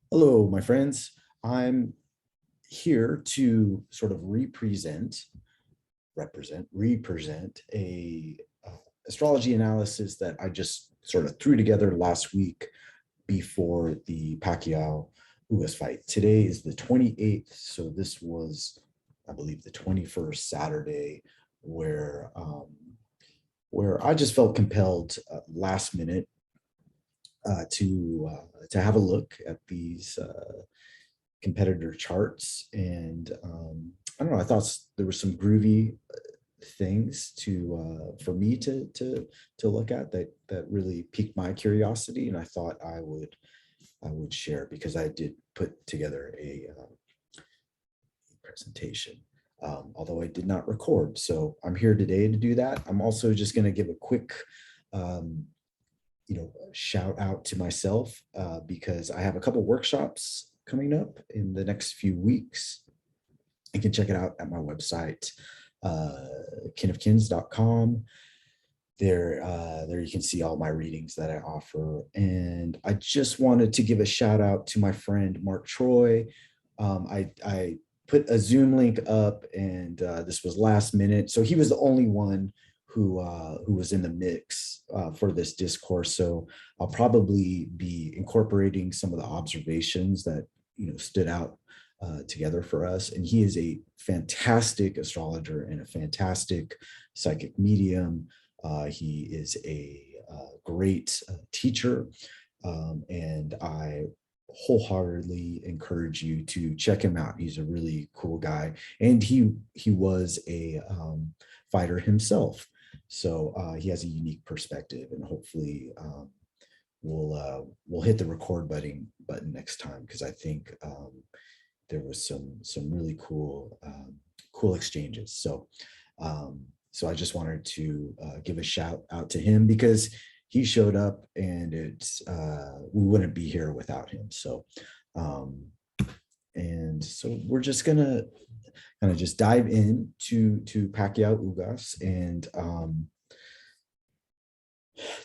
Hello, my friends. I'm here to sort of represent a astrology analysis that I just sort of threw together last week before the Pacquiao Ugas fight. Today is the 28th, so this was, I believe, the 21st Saturday, where where I just felt compelled last minute to have a look at these competitor charts, and I don't know. I thought there were some groovy things to for me to look at that really piqued my curiosity, and I thought I would share because I did put together a presentation. Although I did not record, so I'm here today to do that. I'm also just going to give a quick um, shout out to myself because I have a couple workshops coming up in the next few weeks. You can check it out at my website, kinofkins.com. There you can see all my readings that I offer. And I just wanted to give a shout out to my friend Mark Troy. I put a Zoom link up, and this was last minute, so he was the only one who was in the mix for this discourse. So I'll probably be incorporating some of the observations that stood out together for us. And he is a fantastic astrologer and a fantastic psychic medium. He is a great teacher, and I wholeheartedly encourage you to check him out. He's a really cool guy, and he was a fighter himself, so he has a unique perspective, and hopefully we'll hit the record button next time, because I think there was some really cool exchanges. So I just wanted to give a shout out to him because he showed up, and it's we wouldn't be here without him. So we're just gonna kind of just dive in to Pacquiao Ugas, and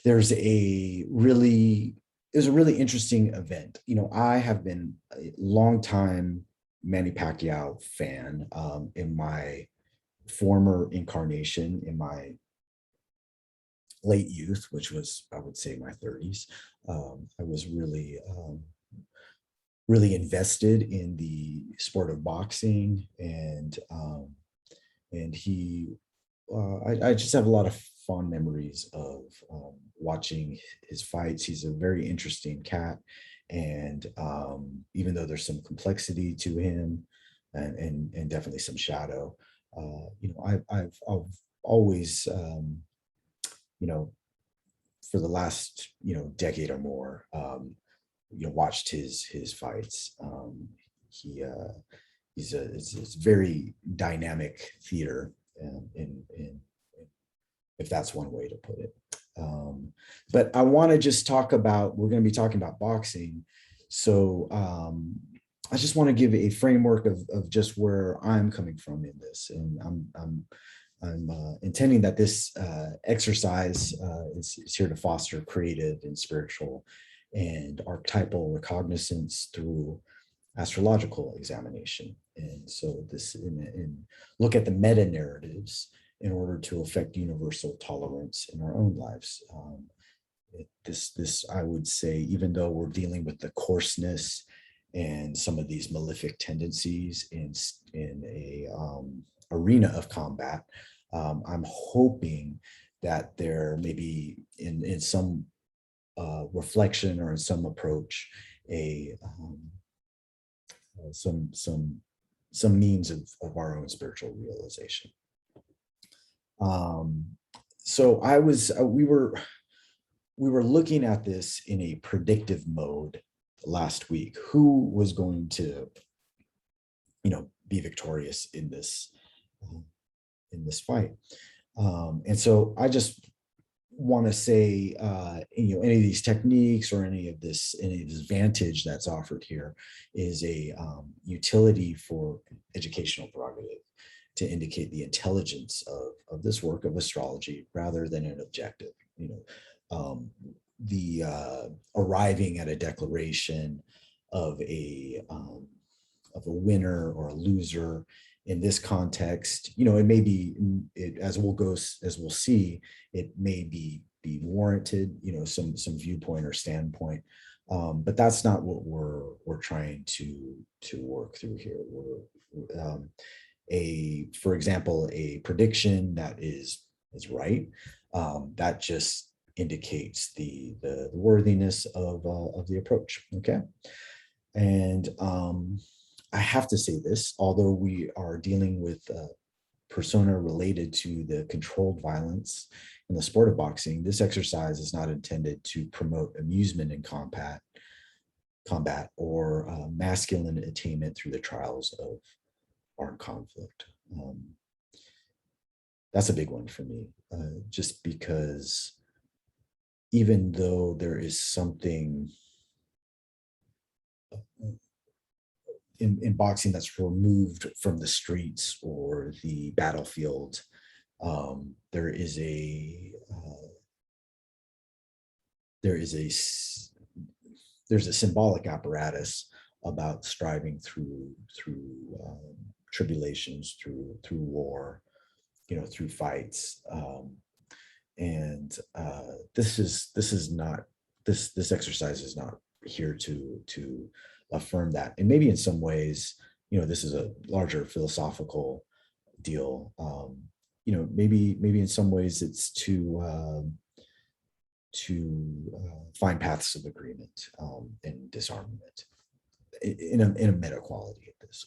there's a really it was a really interesting event. I have been a long time Manny Pacquiao fan. In my former incarnation, in my late youth, which was, I would say, my 30s, I was really invested in the sport of boxing, and I just have a lot of fond memories of watching his fights. He's a very interesting cat, and even though there's some complexity to him, and definitely some shadow, I've always you know for the last decade or more, watched his fights. He it's very dynamic theater, in if that's one way to put it. But I want to just talk about, we're going to be talking about boxing. So I just want to give a framework of just where I'm coming from in this. And I'm intending that this exercise is here to foster creative and spiritual and archetypal recognizance through astrological examination. And so this in look at the meta narratives in order to affect universal tolerance in our own lives. This I would say, even though we're dealing with the coarseness and some of these malefic tendencies in a arena of combat, I'm hoping that there may be in some reflection or in some approach a some means of our own spiritual realization. So we were looking at this in a predictive mode last week. Who was going to, be victorious in this fight? And so I just want to say, any of these techniques or any of this vantage that's offered here is a utility for educational prerogative, to indicate the intelligence of this work of astrology rather than an objective. The arriving at a declaration of a winner or a loser in this context. You know, it may be as we'll see, it may be warranted, you know, some viewpoint or standpoint. But that's not what we're trying to work through here. For example, a prediction that is right, that just indicates the worthiness of the approach. Okay. And I have to say this, although we are dealing with persona related to the controlled violence in the sport of boxing, this exercise is not intended to promote amusement in combat or masculine attainment through the trials of armed conflict. That's a big one for me, just because even though there is something in boxing that's removed from the streets or the battlefield, there is a there's a symbolic apparatus about striving through tribulations, through war, you know, through fights, and this exercise is not here to affirm that. And maybe in some ways, you know, this is a larger philosophical deal. You know, maybe in some ways it's to find paths of agreement and disarmament in a meta quality of this.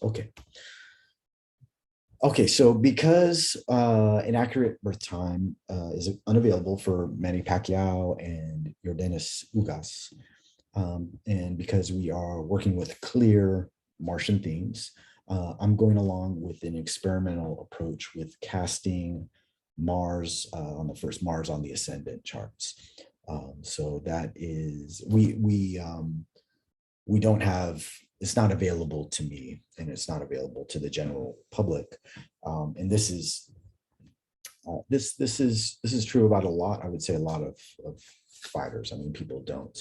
Okay, so because an accurate birth time is unavailable for Manny Pacquiao and Yordenis Ugas, and because we are working with clear Martian themes, I'm going along with an experimental approach with casting Mars on the first Mars on the ascendant charts. So that is, we don't have, it's not available to me, and it's not available to the general public. And this is true about a lot. I would say a lot of fighters. I mean, people don't,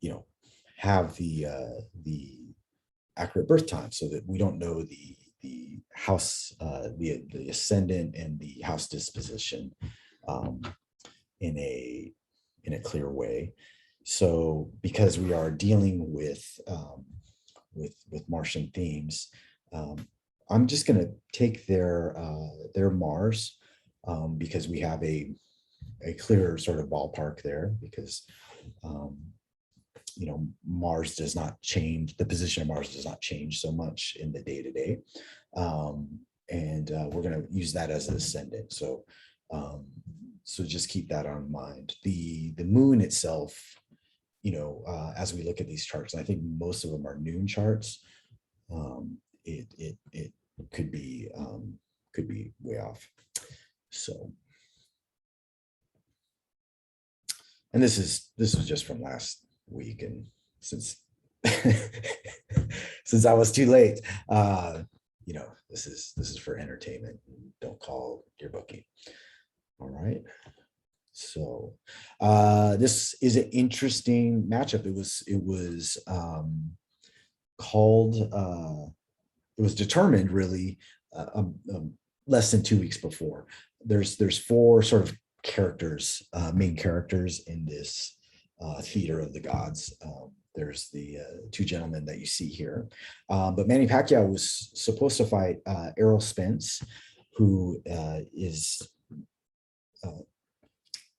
you know, have the accurate birth time, so that we don't know the house, the ascendant and the house disposition in a clear way. So because we are dealing with Martian themes, I'm just going to take their Mars, because we have a clear sort of ballpark there, because you know, Mars does not change, the position of Mars does not change so much in the day-to-day. And we're going to use that as an ascendant. So so just keep that on mind. The moon itself, you know, as we look at these charts, and I think most of them are noon charts, it could be way off. So, and this was just from last week, and since since I was too late, you know, this is for entertainment. Don't call your bookie. All right. So this is an interesting matchup. It was called, it was determined really less than 2 weeks before. There's four sort of characters, main characters in this theater of the gods. There's the two gentlemen that you see here, but Manny Pacquiao was supposed to fight Errol Spence, who is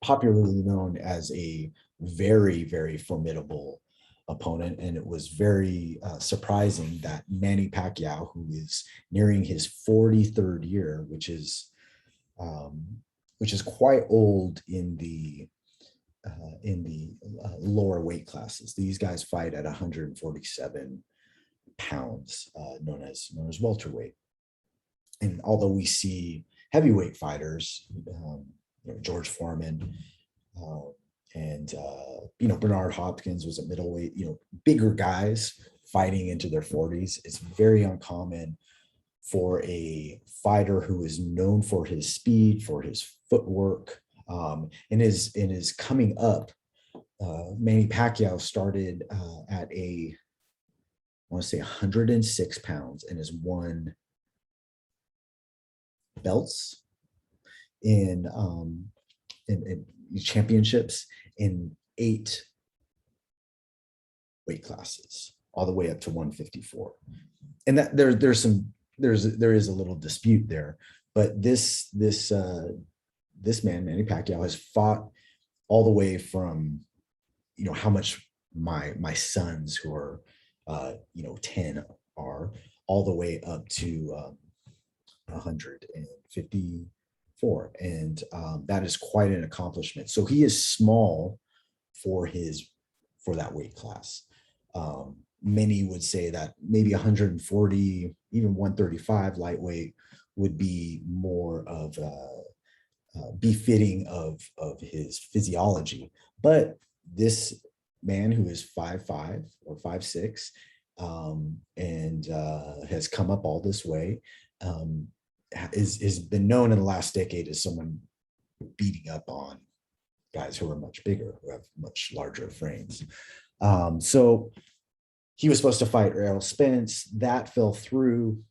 popularly known as a very, very formidable opponent. And it was very surprising that Manny Pacquiao, who is nearing his 43rd year, which is quite old in the lower weight classes. These guys fight at 147 pounds, known as welterweight. And although we see heavyweight fighters, you know, George Foreman, and you know, Bernard Hopkins was a middleweight, you know, bigger guys fighting into their 40s. It's very uncommon for a fighter who is known for his speed, for his footwork, and is coming up Manny Pacquiao started at I want to say 106 pounds and has won belts in, in championships in 8 weight classes, all the way up to 154. And that there is a little dispute there, but this man Manny Pacquiao has fought all the way from, how much my sons who are 10 are, all the way up to 154, and that is quite an accomplishment. So he is small for that weight class. Many would say that maybe 140, even 135 lightweight would be more of befitting of his physiology. But this man who is 5'5" or 5'6", and has come up all this way, is been known in the last decade as someone beating up on guys who are much bigger, who have much larger frames. So he was supposed to fight Errol Spence. That fell through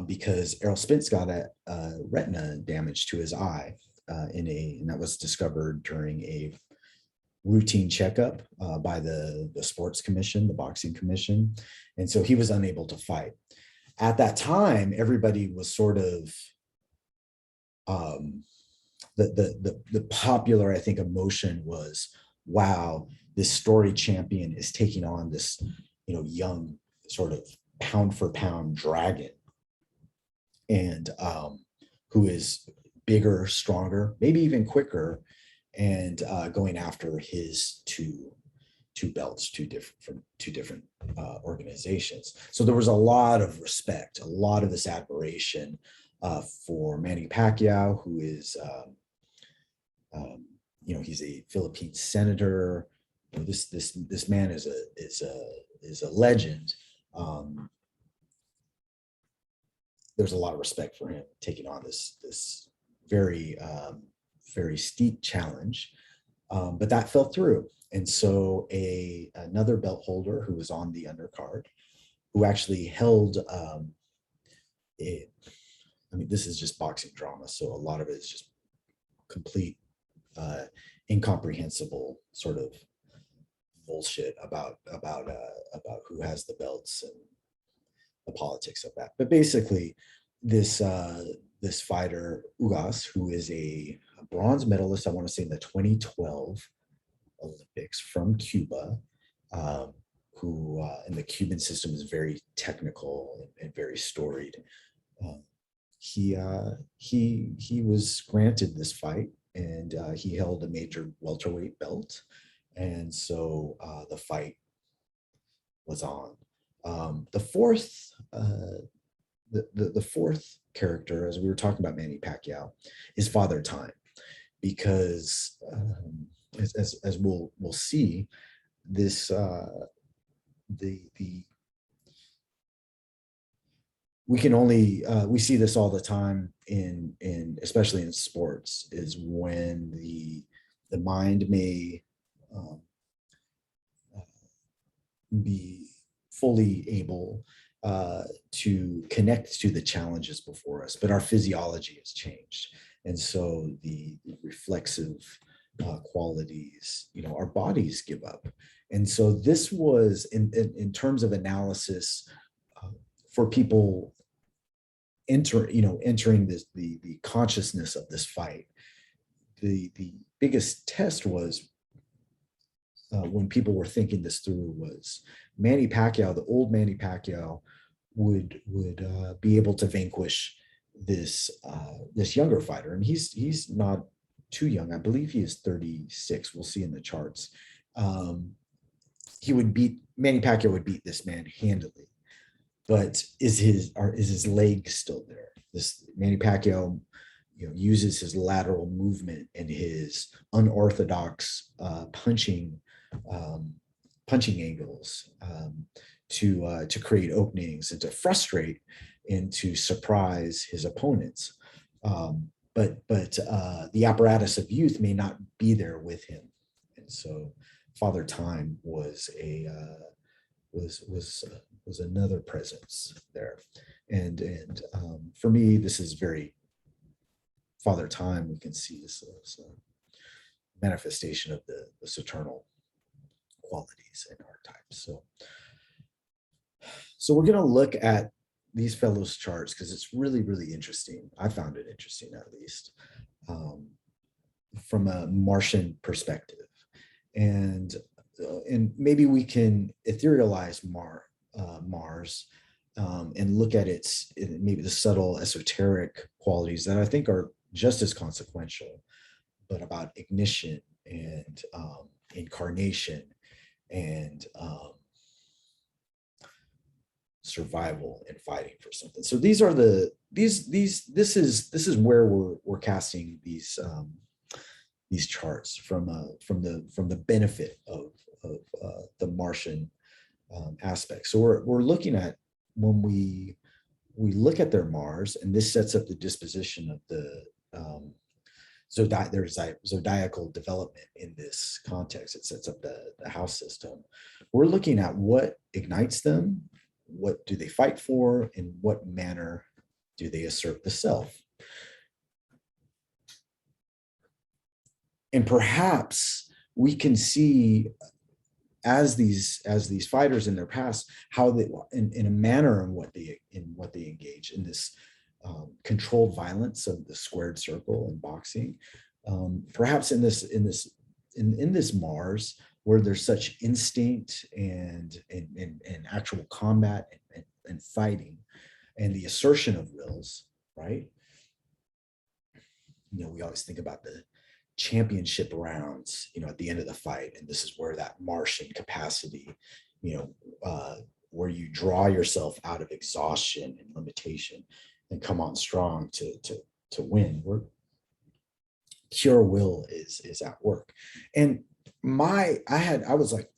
because Errol Spence got a retina damage to his eye, and that was discovered during a routine checkup by the sports commission, the boxing commission. And so he was unable to fight. At that time, everybody was sort of, the popular, I think, emotion was, wow, this storied champion is taking on this, young sort of pound for pound dragon, and who is bigger, stronger, maybe even quicker, and going after his two belts, two different organizations. So there was a lot of respect, a lot of this admiration for Manny Pacquiao, who is, he's a Philippine senator. This man is a legend. There's a lot of respect for him taking on this very very steep challenge, but that fell through. And so another belt holder who was on the undercard, who actually held this is just boxing drama, so a lot of it is just complete incomprehensible sort of bullshit about who has the belts and the politics of that. But basically, this fighter Ugas, who is a bronze medalist, I want to say in the 2012 Olympics, from Cuba, who and the Cuban system is very technical and very storied. He was granted this fight, and he held a major welterweight belt, and so the fight was on. The fourth character, as we were talking about Manny Pacquiao, is Father Time, because as we'll see, this we can only we see this all the time in especially in sports, is when the mind may be fully able to connect to the challenges before us, but our physiology has changed, and so the reflexive qualities, our bodies give up. And so this was in terms of analysis, for people entering this the consciousness of this fight. The biggest test was, when people were thinking this through, was Manny Pacquiao, the old Manny Pacquiao, would be able to vanquish this younger fighter, and he's not too young. I believe he is 36. We'll see in the charts. Manny Pacquiao would beat this man handily, but is his leg still there? This Manny Pacquiao, uses his lateral movement and his unorthodox punching angles to create openings and to frustrate and to surprise his opponents. But the apparatus of youth may not be there with him And so Father Time was a was another presence there. And for me, this is very Father Time. We can see this as a manifestation of the Saturnal qualities and archetypes. So we're going to look at these fellows' charts because it's really, really interesting. I found it interesting, at least, um, from a Martian perspective. And and maybe we can etherealize Mars and look at its maybe the subtle esoteric qualities that I think are just as consequential, but about ignition and incarnation and survival and fighting for something. So these are this is where we're casting these charts from the benefit of the Martian aspect. So we're looking at when we look at their Mars, and this sets up the disposition of the there's zodiacal development in this context. It sets up the house system. We're looking at what ignites them, what do they fight for, in what manner do they assert the self. And perhaps we can see as these fighters in their past how they in a manner in what they engage in this controlled violence of the squared circle in boxing. Perhaps in this Mars, where there's such instinct and actual combat and fighting and the assertion of wills, right? We always think about the championship rounds, at the end of the fight, and this is where that Martian capacity, where you draw yourself out of exhaustion and limitation and come on strong to win. Where pure will is at work. And I was like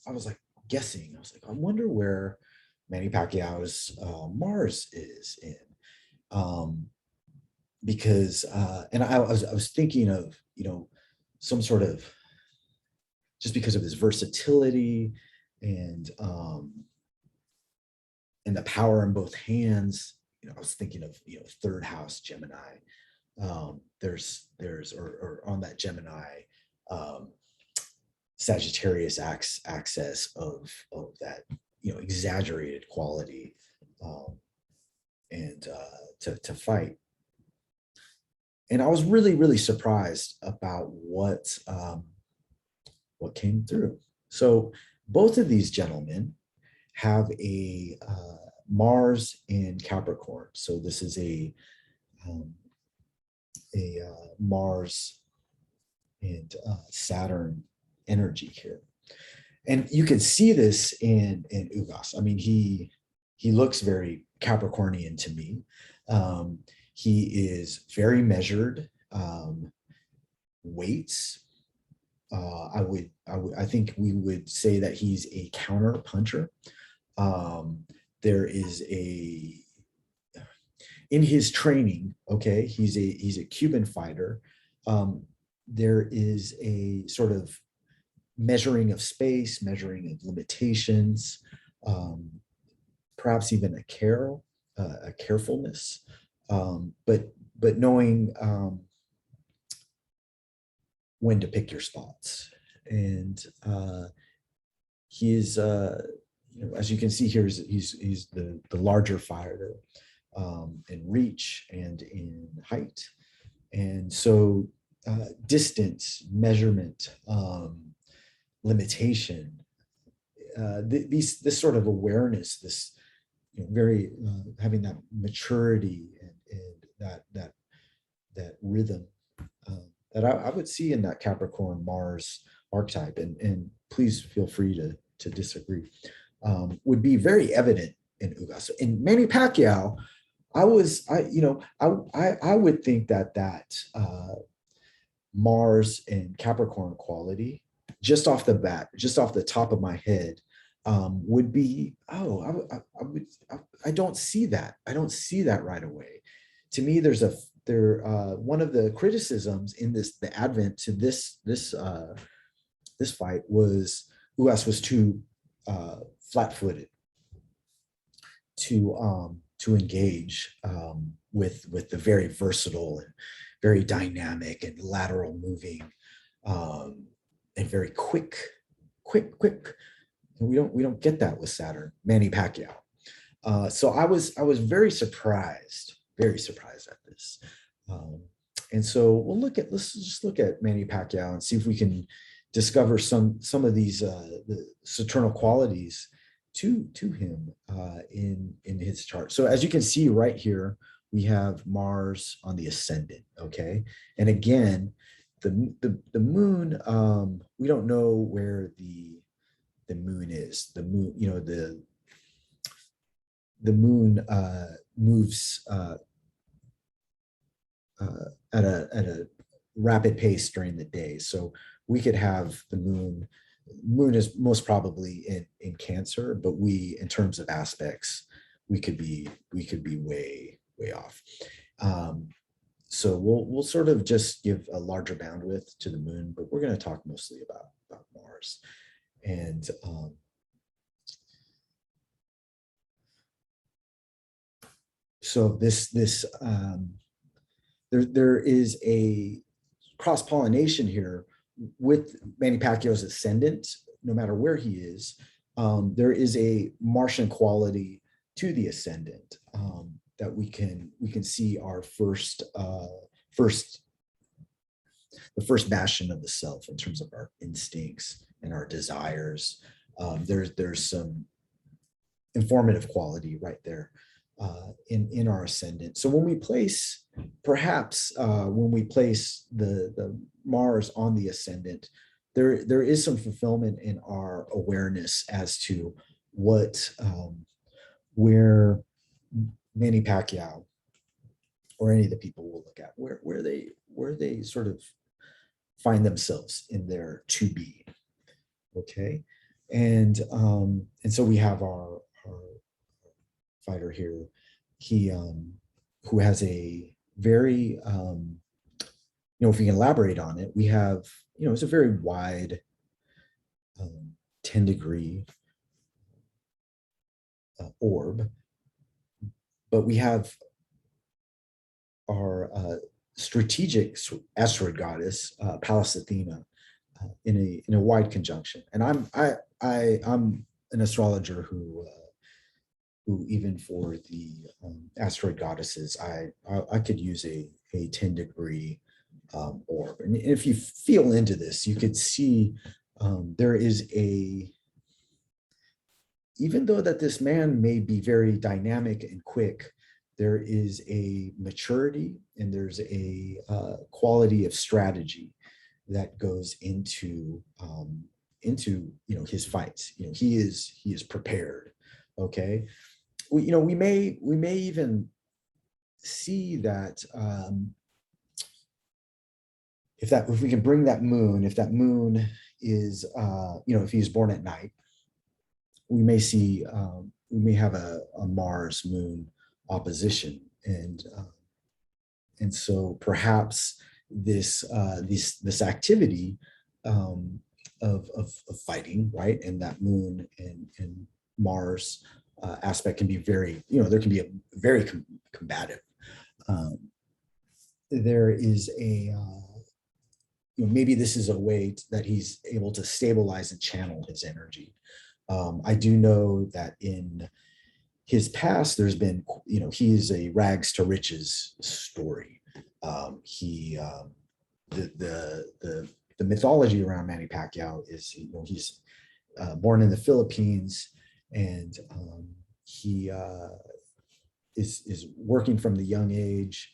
guessing. I was like, I wonder where Manny Pacquiao's Mars is in, because and I was thinking of some sort of, just because of his versatility and the power in both hands. I was thinking of third house Gemini. There's or on that Gemini Sagittarius access of that exaggerated quality and to fight. And I was really, really surprised about what came through. So both of these gentlemen have a Mars in Capricorn. So this is a Mars and Saturn energy here. And you can see this in Ugas. I mean, he looks very Capricornian to me. He is very measured, weights. I think we would say that he's a counter puncher. There is in his training, okay, he's a Cuban fighter. There is a sort of measuring of space, measuring of limitations, perhaps even a carefulness, but knowing when to pick your spots. And he is, as you can see here, he's the larger fighter in reach and in height. And so distance, measurement, limitation, this sort of awareness, this very having that maturity and that rhythm that I would see in that Capricorn Mars archetype, and please feel free to disagree, would be very evident in Ugas. In Manny Pacquiao, I would think that Mars and Capricorn quality, just off the bat, just off the top of my head, would be, I don't see that. I don't see that right away. To me, one of the criticisms in the advent to this this fight was Ugas was too flat-footed to engage with the very versatile and very dynamic and lateral moving and very quick. We don't get that with Saturn, Manny Pacquiao. So I was very surprised at this. And so let's just look at Manny Pacquiao and see if we can discover some of these the Saturnal qualities to him in his chart. So as you can see right here, we have Mars on the ascendant. Okay, and again, the moon. We don't know where the moon is. The moon, the moon moves at a rapid pace during the day. So we could have the moon. Moon is most probably in Cancer, but in terms of aspects, we could be way off. So we'll sort of just give a larger bandwidth to the moon, but we're going to talk mostly about Mars. And so there is a cross-pollination here with Manny Pacquiao's ascendant. No matter where he is, there is a Martian quality to the ascendant that we can see our the first bastion of the self in terms of our instincts and our desires. There's some informative quality right there in our ascendant. So when we place, perhaps when we place the Mars on the ascendant, there is some fulfillment in our awareness as to where Manny Pacquiao or any of the people we'll look at, where they sort of find themselves in their to be. Okay, and so we have our fighter here. He who has a very if we can elaborate on it, we have it's a very wide 10-degree orb, but we have our strategic asteroid goddess, Pallas Athena, in a wide conjunction. And I'm an astrologer who even for the asteroid goddesses, I could use a 10-degree orb. And if you feel into this, you could see there is even though that this man may be very dynamic and quick, there is a maturity and there's a quality of strategy that goes into his fights. He is prepared. Okay, we may even see that if we can bring that moon, if that moon is if he's born at night, we may see we may have a Mars moon opposition, and so perhaps this activity of fighting, right, and that moon and Mars aspect can be very, there can be a very combative. There is a maybe this is a way that he's able to stabilize and channel his energy. I do know that in his past, there's been, he is a rags to riches story. The mythology around Manny Pacquiao is, he's born in the Philippines, and he is working from the young age,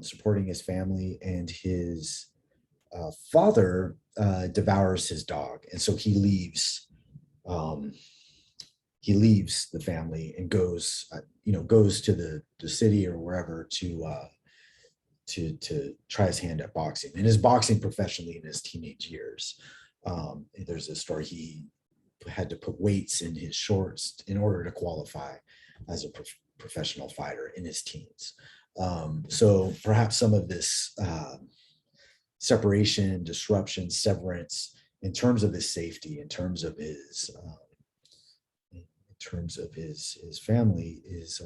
supporting his family, and his father devours his dog, and so he leaves the family and goes to the city or wherever to try his hand at boxing, and is boxing professionally in his teenage years. There's a story he had to put weights in his shorts in order to qualify as a professional fighter in his teens. So perhaps some of this separation, disruption, severance in terms of his safety, in terms of his family, is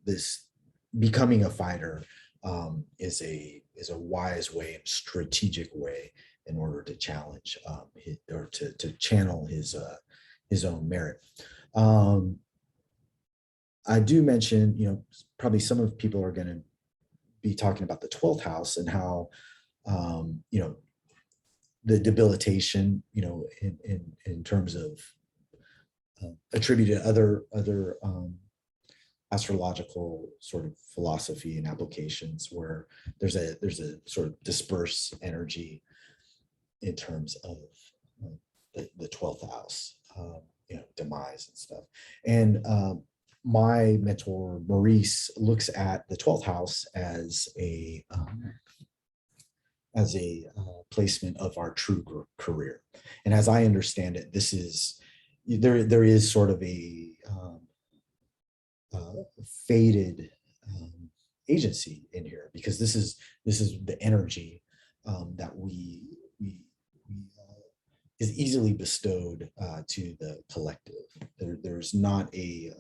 this becoming a fighter is a wise way and strategic way in order to challenge or to channel his own merit. Um, I do mention, probably some of people are going to be talking about the 12th house and how, the debilitation, in terms of attributed other astrological sort of philosophy and applications, where there's a sort of dispersed energy in terms of the 12th house, demise and stuff. And my mentor Maurice looks at the 12th house as a placement of our true career. And as I understand it, there is sort of a faded agency in here, because this is the energy that is easily bestowed to the collective. There's not a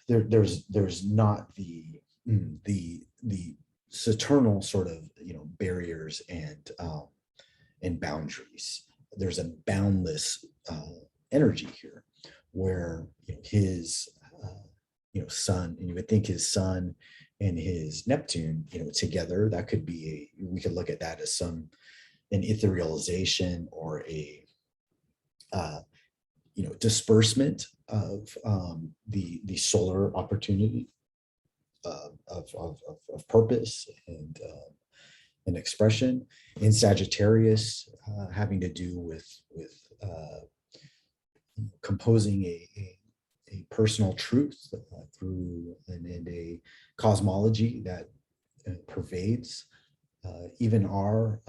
there's not the Saturnal sort of barriers and boundaries. There's a boundless energy here, where his sun, and you would think his sun and his Neptune together, that could be we could look at that as an etherealization, or a disbursement of the solar opportunity of purpose and expression. In Sagittarius, having to do with composing a personal truth through and a cosmology that pervades even our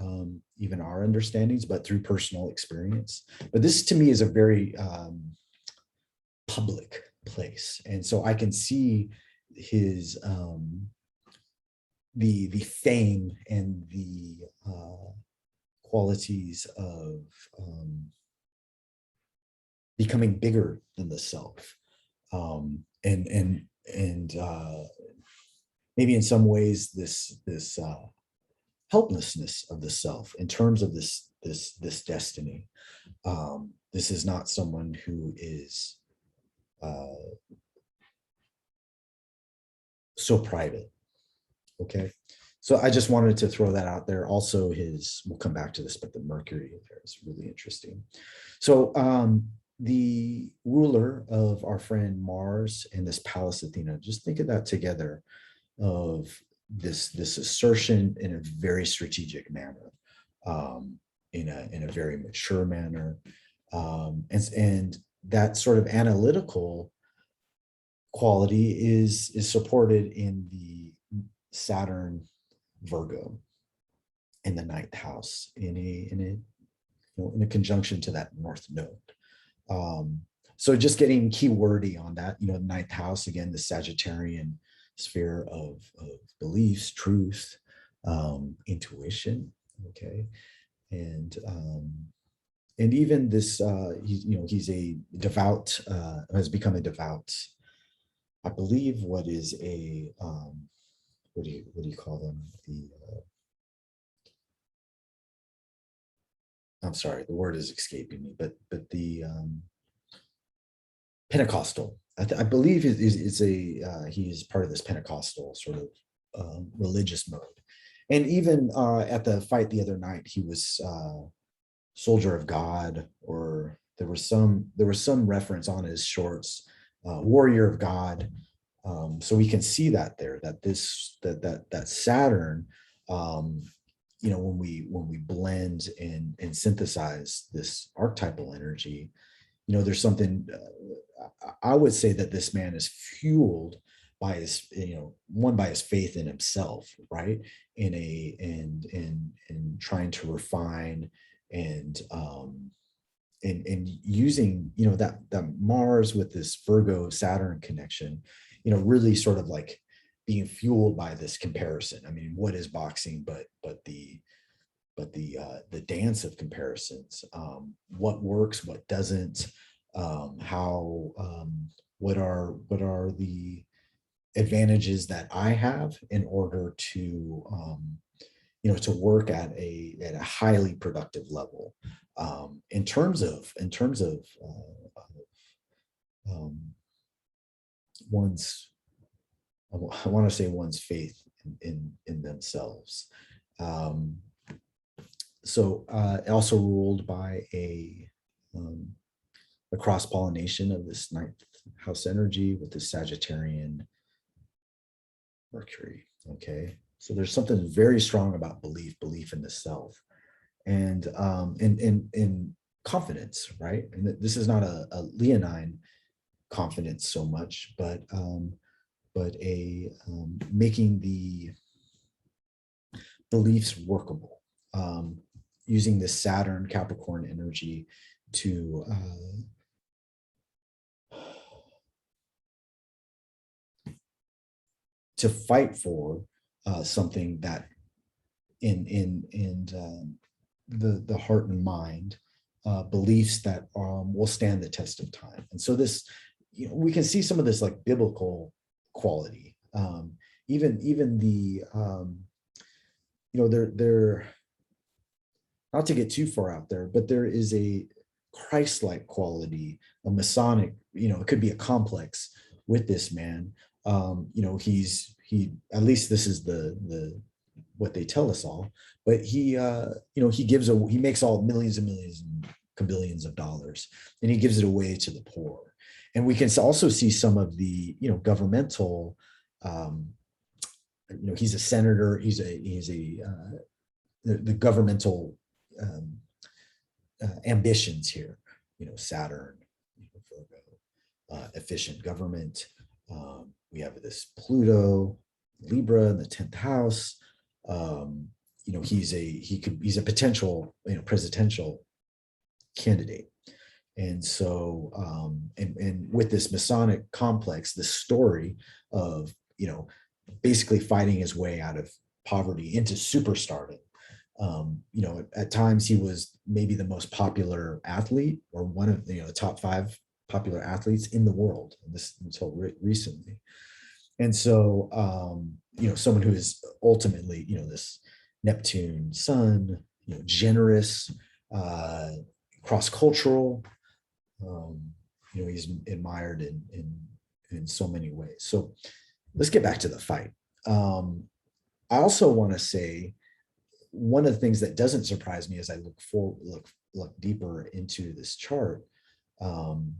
understandings, but through personal experience. But this, to me, is a very public place, and so I can see his the fame and the qualities of becoming bigger than the self, and maybe in some ways this helplessness of the self in terms of this destiny. This is not someone who is so private. Okay, so I just wanted to throw that out there. Also, we'll come back to this, but the Mercury there is really interesting. So the ruler of our friend Mars and this Pallas Athena, just think of that together, of this assertion in a very strategic manner, in a very mature manner, and that sort of analytical quality is supported in the Saturn Virgo in the 9th house, in a conjunction to that North Node. So just getting keywordy on that, 9th house, again, the Sagittarian sphere of beliefs, truth, intuition. Okay, and even this, he's a devout, has become a devout. I believe what is a what do you call them? I'm sorry, the word is escaping me, but the Pentecostal. I believe he is part of this Pentecostal sort of religious mode. And even at the fight the other night, he was soldier of God, or there was some reference on his shorts, warrior of God. So we can see that there, that Saturn, when we blend and synthesize this archetypal energy, there's something. I would say that this man is fueled by his, by his faith in himself, right? In trying to refine and using, that Mars with this Virgo Saturn connection, really sort of like being fueled by this comparison. I mean, what is boxing but the the dance of comparisons, what works, what doesn't, how what are the advantages that I have in order to to work at a highly productive level, in terms of um, one's I want to say one's faith in themselves. Um, also ruled by a cross pollination of this ninth house energy with the Sagittarian Mercury. Okay, so there's something very strong about belief in the self, and in confidence, right? And this is not a leonine confidence so much, but a making the beliefs workable, using the Saturn Capricorn energy to fight for something that in the heart and mind, beliefs that will stand the test of time. And so this, we can see some of this like biblical quality. Even the they're not to get too far out there, but there is a Christ-like quality, a Masonic, it could be a complex with this man. He, at least this is the what they tell us all, but he makes all millions and millions and billions of dollars, and he gives it away to the poor. And we can also see some of the governmental, he's a senator, he's a the governmental um, ambitions here, Saturn, Virgo, efficient government. We have this Pluto, Libra in the 10th house. He's a potential presidential candidate. And so and with this Masonic complex, this story of basically fighting his way out of poverty into superstardom. At times he was maybe the most popular athlete, or one of the top 5 popular athletes in the world, and this until recently. And so someone who is ultimately this Neptune sun, generous, cross-cultural, he's admired in so many ways. So let's get back to the fight. I also want to say, one of the things that doesn't surprise me as I look deeper into this chart, and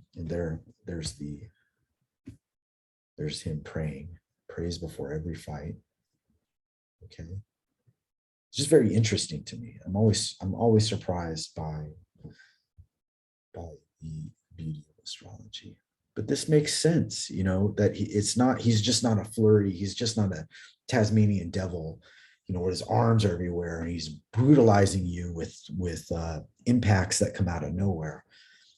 there's him prays before every fight. Okay, it's just very interesting to me. I'm always surprised by the beauty of astrology. But this makes sense, that he's just not a flurry. He's just not a Tasmanian devil, where his arms are everywhere and he's brutalizing you with impacts that come out of nowhere.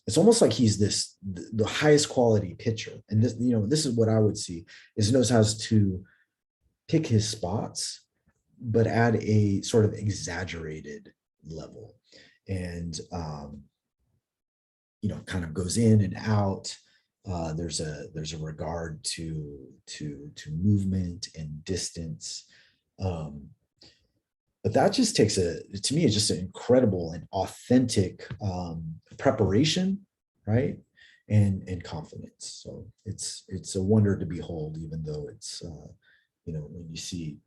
It's almost like he's the highest quality pitcher. And this is what I would see, is he knows how to pick his spots, but add a sort of exaggerated level. And kind of goes in and out. There's a regard to movement and distance, but that just takes to me, it's just an incredible and authentic preparation, right? And confidence. So it's a wonder to behold, even though it's when you see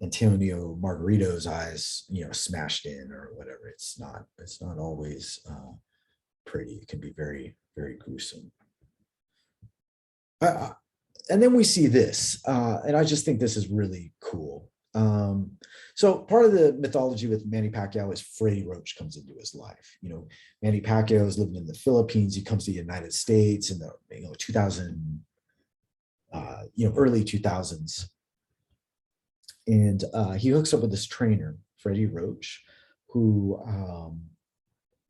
Antonio Margarito's eyes smashed in or whatever, it's not always pretty. It can be very, very gruesome. And then we see this, and I just think this is really cool. So part of the mythology with Manny Pacquiao is Freddie Roach comes into his life. Manny Pacquiao is living in the Philippines. He comes to the United States in the 2000, early 2000s, and he hooks up with this trainer, Freddie Roach, who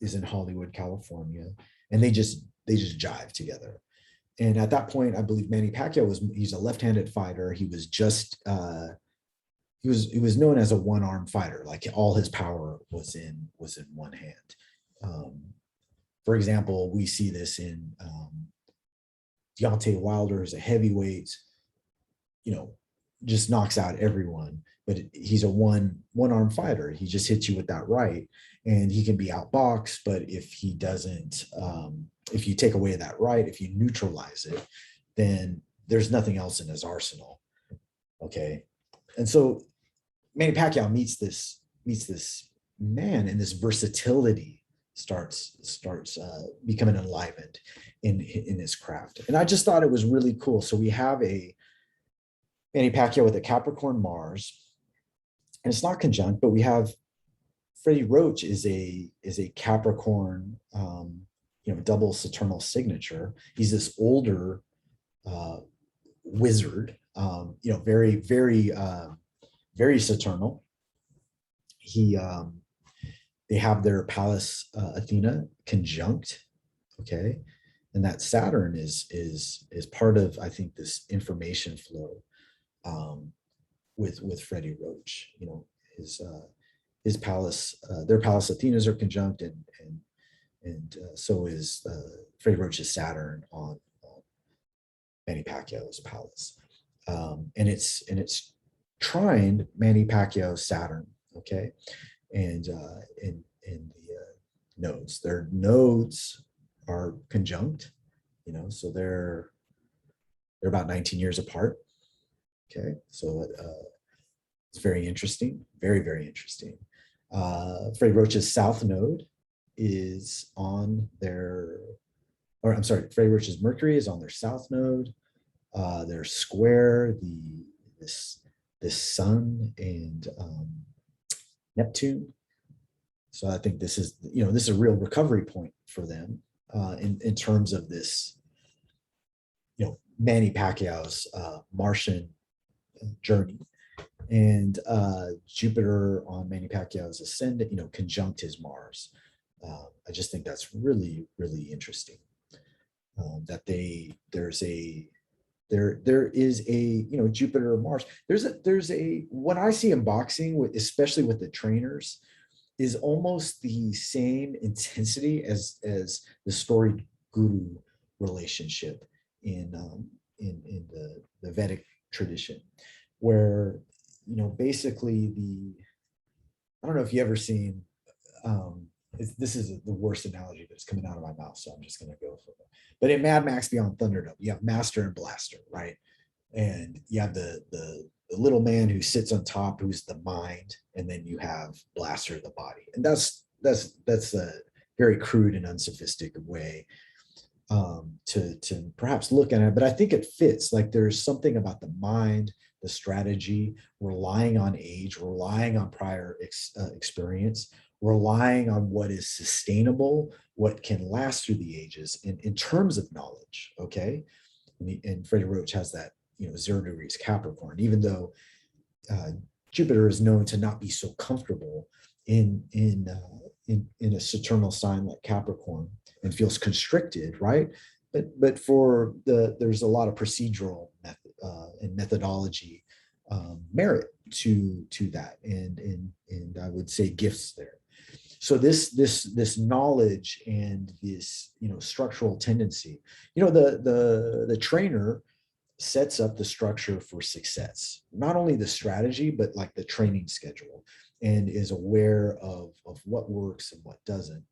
is in Hollywood, California, and they just jive together. And at that point, I believe Manny Pacquiao he's a left-handed fighter. He was just he was known as a one-arm fighter. Like all his power was in one hand. Um, for example, we see this in Deontay Wilder as a heavyweight, just knocks out everyone. But he's a one arm fighter. He just hits you with that right, and he can be outboxed. But if you take away that right, if you neutralize it, then there's nothing else in his arsenal. Okay, and so Manny Pacquiao meets this man, and this versatility starts becoming enlivened in his craft. And I just thought it was really cool. So we have a Manny Pacquiao with a Capricorn Mars, and it's not conjunct, but we have Freddie Roach is a Capricorn, double Saturnal signature. He's this older uh, wizard, very very Saturnal. He They have their Pallas Athena conjunct, okay, and that Saturn is part of, I think, this information flow um, with Freddie Roach. His Pallas, their Pallas Athenas are conjunct, and so is Freddie Roach's Saturn on Manny Pacquiao's Pallas, and it's trined Manny Pacquiao's Saturn, okay, and in the nodes. Their nodes are conjunct, so they're about 19 years apart. Okay, so it's very interesting, very very interesting. Freddie Roach's South Node is on their, or I'm sorry, Freddie Roach's Mercury is on their South Node. They're square this Sun and Neptune. So I think this is a real recovery point for them in terms of this, Manny Pacquiao's Martian journey, and Jupiter on Manny Pacquiao's ascendant, conjunct his Mars. I just think that's really really interesting. That there is a, Jupiter or Mars. There's a what I see in boxing, especially with the trainers, is almost the same intensity as the story guru relationship in the Vedic tradition, where basically I don't know if you ever seen, this is the worst analogy, but it's coming out of my mouth, so I'm just going to go for it. But in Mad Max Beyond Thunderdome, you have Master and Blaster, right? And you have the little man who sits on top, who's the mind, and then you have Blaster, the body. And that's a very crude and unsophisticated way to perhaps look at it, but I think it fits. Like there's something about the mind, the strategy, relying on age, relying on prior experience, relying on what is sustainable, what can last through the ages in terms of knowledge. Okay, and Freddie Roach has that 0 degrees Capricorn, even though Jupiter is known to not be so comfortable in a Saturnal sign like Capricorn, and feels constricted, right? But there's a lot of procedural method and methodology merit to that, and I would say gifts there. So this knowledge and this structural tendency, the trainer sets up the structure for success, not only the strategy but like the training schedule, and is aware of what works and what doesn't.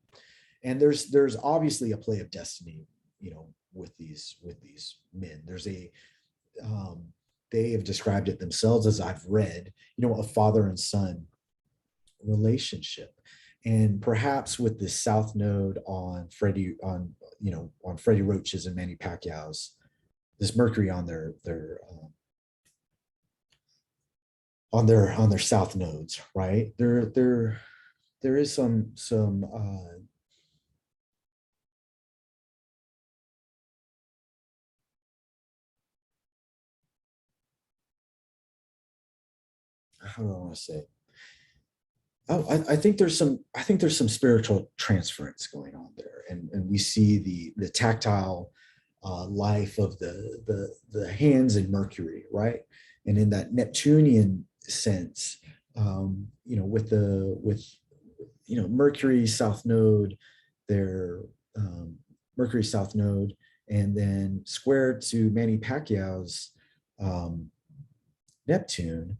And there's obviously a play of destiny, with these men. There's they have described it themselves, as I've read, a father and son relationship. And perhaps with this South Node on Freddie Roach's and Manny Pacquiao's, this Mercury on their South nodes, right? There is some how do I want to say? Oh, I think there's some spiritual transference going on there, and we see the tactile life of the hands in Mercury, right? And in that Neptunian sense, with Mercury South Node, their Mercury South Node, and then square to Manny Pacquiao's um, Neptune.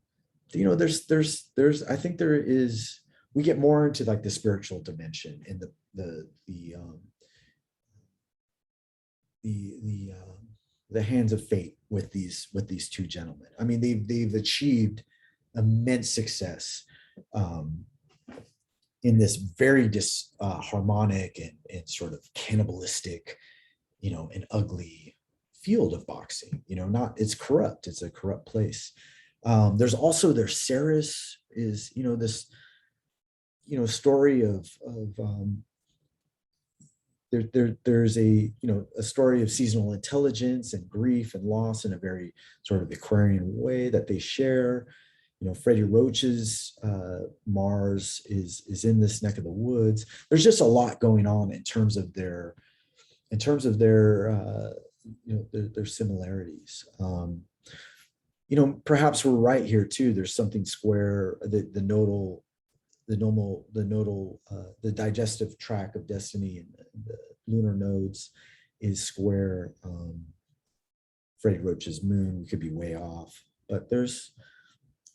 I think there is, we get more into like the spiritual dimension and the hands of fate with these two gentlemen. I mean, they've achieved immense success um, in this very harmonic and sort of cannibalistic, and ugly field of boxing. Not, it's corrupt. It's a corrupt place. There's also their Ceres is, this, story of there's a story of seasonal intelligence and grief and loss in a very sort of Aquarian way that they share. Freddie Roach's Mars is in this neck of the woods. There's just a lot going on in terms of their their similarities. Perhaps we're right here too. There's something square, the digestive tract of destiny and the lunar nodes is square Freddie Roach's moon. We could be way off, but there's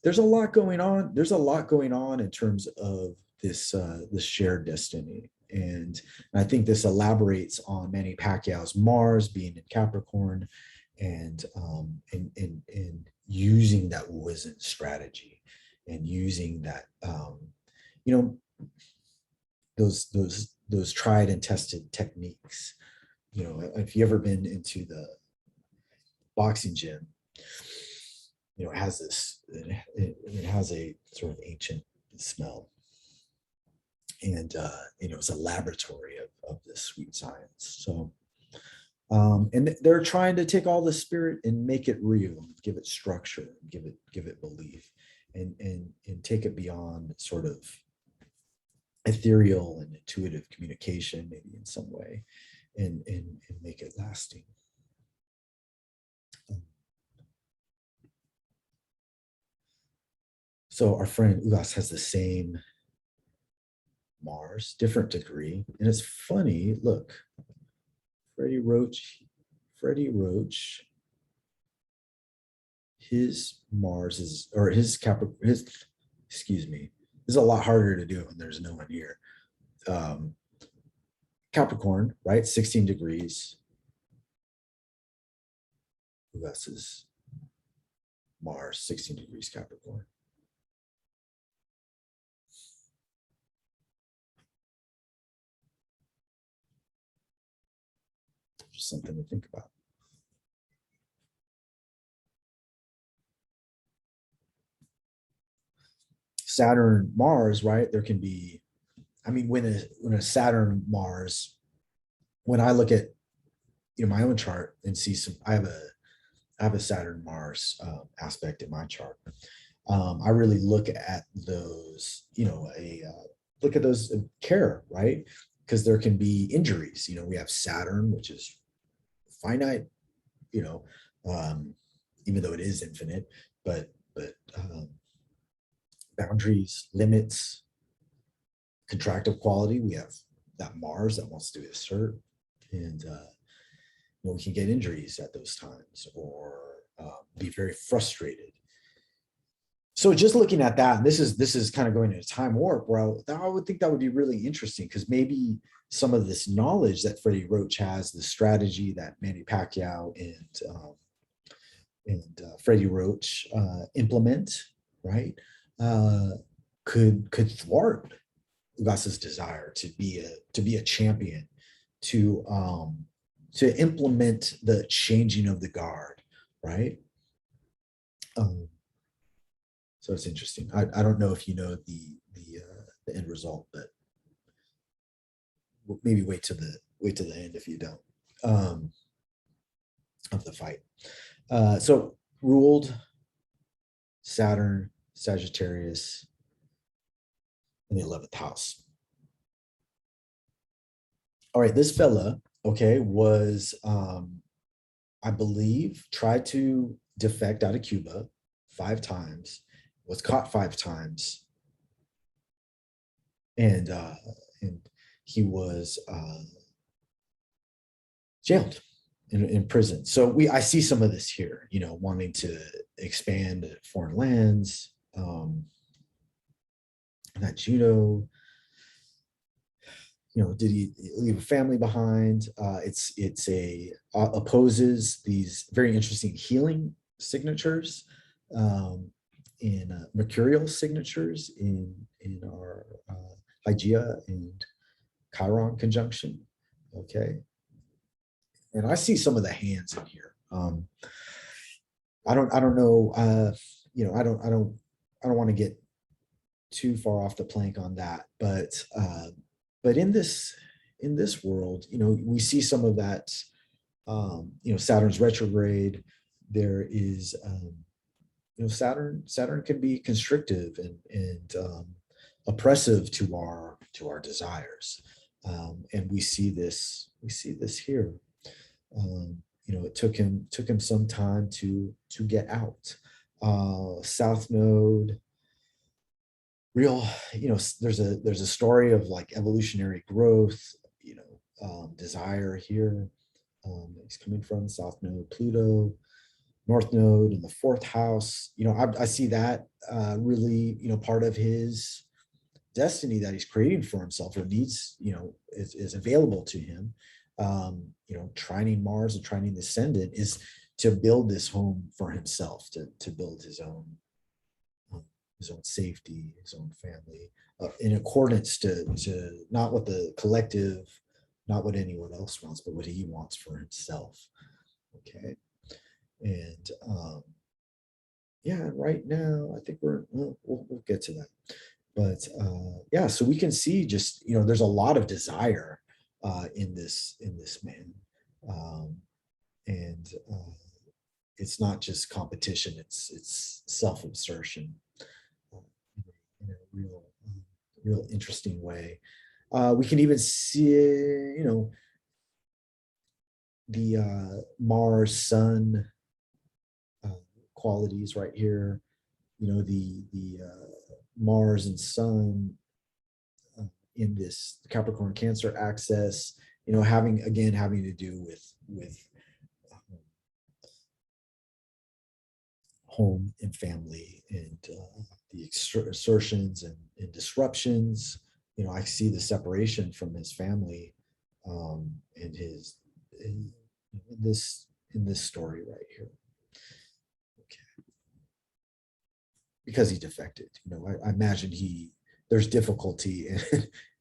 a lot going on. There's a lot going on in terms of this shared destiny. And I think this elaborates on Manny Pacquiao's Mars being in Capricorn, and using that wisdom strategy, and using that those tried and tested techniques. If you ever been into the boxing gym, it has it has a sort of ancient smell, and it's a laboratory of this sweet science. So and they're trying to take all the spirit and make it real, give it structure, give it belief, and take it beyond sort of ethereal and intuitive communication, maybe in some way, and make it lasting. So our friend Ugas has the same Mars, different degree. And it's funny, look, Freddie Roach, his Mars is, or his Capricorn, excuse me, this is a lot harder to do when there's no one here. Capricorn, right? 16 degrees. Ugas's Mars, 16 degrees Capricorn. Just something to think about. Saturn, Mars, right? There can be, I mean, when a Saturn, Mars, when I look at my own chart and see I have a Saturn Mars aspect in my chart. I really look at those, look at those care, right? Because there can be injuries. We have Saturn, which is finite, even though it is infinite, but boundaries, limits, contractive quality. We have that Mars that wants to assert, and we can get injuries at those times, or be very frustrated. So just looking at that, and this is kind of going into time warp, where I would think that would be really interesting, because maybe some of this knowledge that Freddie Roach has, the strategy that Manny Pacquiao and Freddie Roach implement, right, could thwart Ugas's desire to be a champion, to implement the changing of the guard, right? So it's interesting. I don't know if you know the end result, but maybe wait to the end if you don't, of the fight. So ruled Saturn, Sagittarius in the 11th house. All right, this fella, okay, was I believe tried to defect out of Cuba 5 times, was caught 5 times, and and he was jailed in prison. So I see some of this here, wanting to expand foreign lands. That judo, did he leave a family behind? It's a opposes these very interesting healing signatures, in mercurial signatures in our Hygeia and Chiron conjunction. Okay, and I see some of the hands in here. I don't know. I don't want to get too far off the plank on that, but in this world, we see some of that. Saturn's retrograde. There is, Saturn can be constrictive and oppressive to our desires, and we see this here. It took him some time to get out. South Node, real, there's a story of like evolutionary growth, desire here. He's coming from South Node, Pluto, North Node in the fourth house. I see that really, part of his destiny that he's creating for himself, or needs, is available to him. Trining Mars and trining the Ascendant is to build this home for himself, to build his own safety, his own family, in accordance to not what the collective, not what anyone else wants, but what he wants for himself. Okay, and yeah, right now I think we'll get to that, but yeah, so we can see just there's a lot of desire in this man, and it's not just competition; it's self-absorption, in a real interesting way. We can even see, the Mars Sun qualities right here. The Mars and Sun in this Capricorn Cancer axis. Having to do with home and family, and the exertions and disruptions. I see the separation from his family, and his in this story right here. Okay, because he defected. I imagine there's difficulty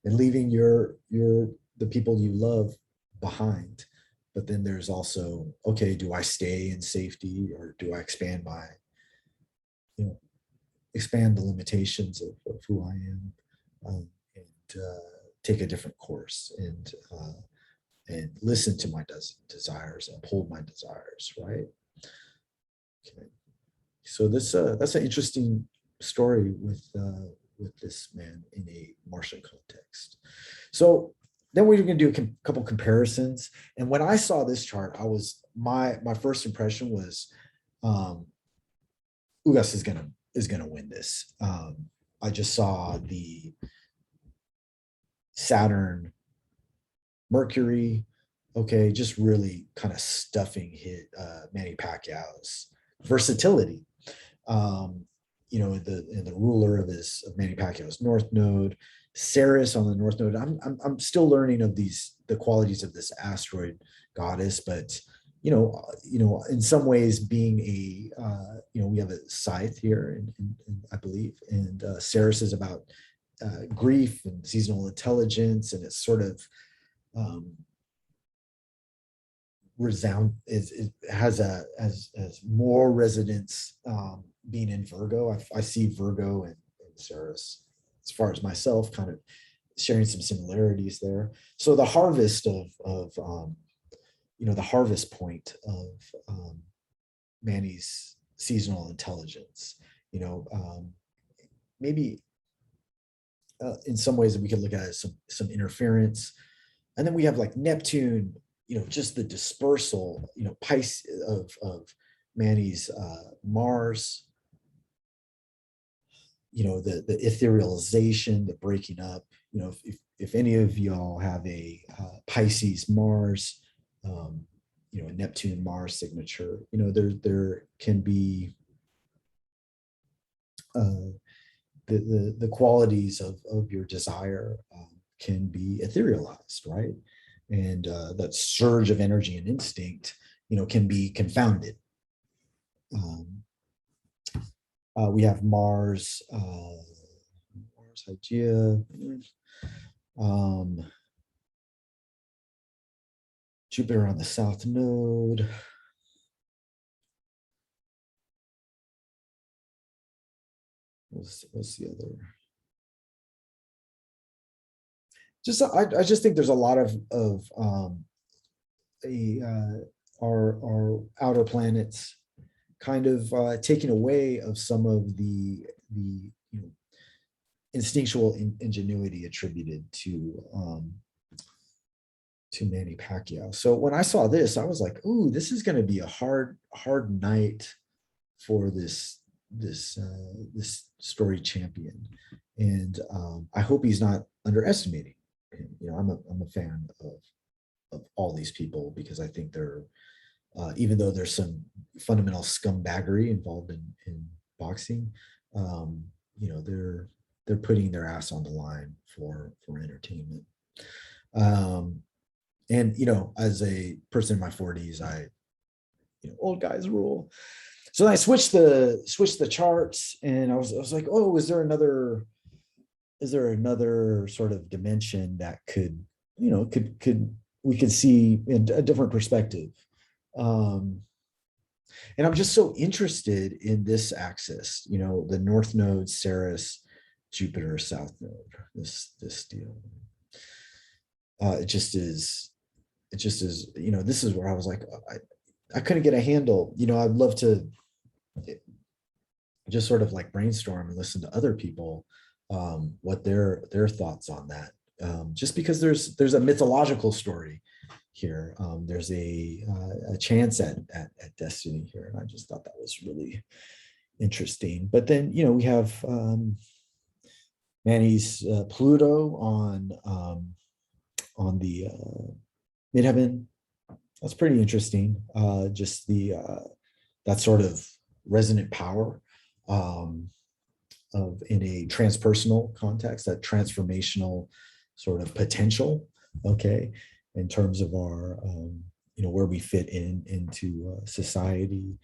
in leaving the people you love behind. But then there's also, okay, do I stay in safety, or do I expand expand the limitations of who I am, and take a different course, and listen to my desires, uphold my desires, right? Okay, so that's an interesting story with this man in a Martian context. So then we're going to do a couple comparisons. And when I saw this chart, my first impression was, Ugas is gonna win this. I just saw the Saturn, Mercury, okay, just really kind of stuffing Manny Pacquiao's versatility. The ruler of Manny Pacquiao's North Node, Ceres on the North Node. I'm still learning of the qualities of this asteroid goddess, but in some ways, being we have a scythe here, I believe, and Ceres is about grief and seasonal intelligence, and it's sort of it has more resonance, being in Virgo. I see Virgo and Ceres, as far as myself, kind of sharing some similarities there. So the harvest of the harvest point of Manny's seasonal intelligence, maybe in some ways that we could look at it as some interference. And then we have like Neptune, just the dispersal, Pisces of Manny's Mars, the etherealization, the breaking up. If any of y'all have a Pisces Mars, a Neptune Mars signature, there can be the qualities of your desire can be etherealized, right? And that surge of energy and instinct, can be confounded. We have Mars, Mars Hygeia, Jupiter on the south node. What's the other? I just think there's a lot of our outer planets kind of taking away of some of the instinctual ingenuity attributed to Manny Pacquiao. So when I saw this, I was like, "Ooh, this is going to be a hard night for this story champion," and I hope he's not underestimating him. I'm a fan of all these people because I think they're even though there's some fundamental scumbaggery involved in boxing, they're putting their ass on the line for entertainment. And as a person in my 40s, old guys rule. So I switched the charts, and I was like, oh, is there another sort of dimension that could we could see in a different perspective? And I'm just so interested in this axis, the north node, Ceres, Jupiter, south node, this deal. It just is, this is where I was like, I couldn't get a handle. I'd love to just sort of like brainstorm and listen to other people, what their thoughts on that. Just because there's a mythological story here. There's a chance at destiny here, and I just thought that was really interesting. But then we have Manny's Pluto on the midheaven. That's pretty interesting. Just that sort of resonant power of in a transpersonal context, that transformational sort of potential. Okay. In terms of our, where we fit into society.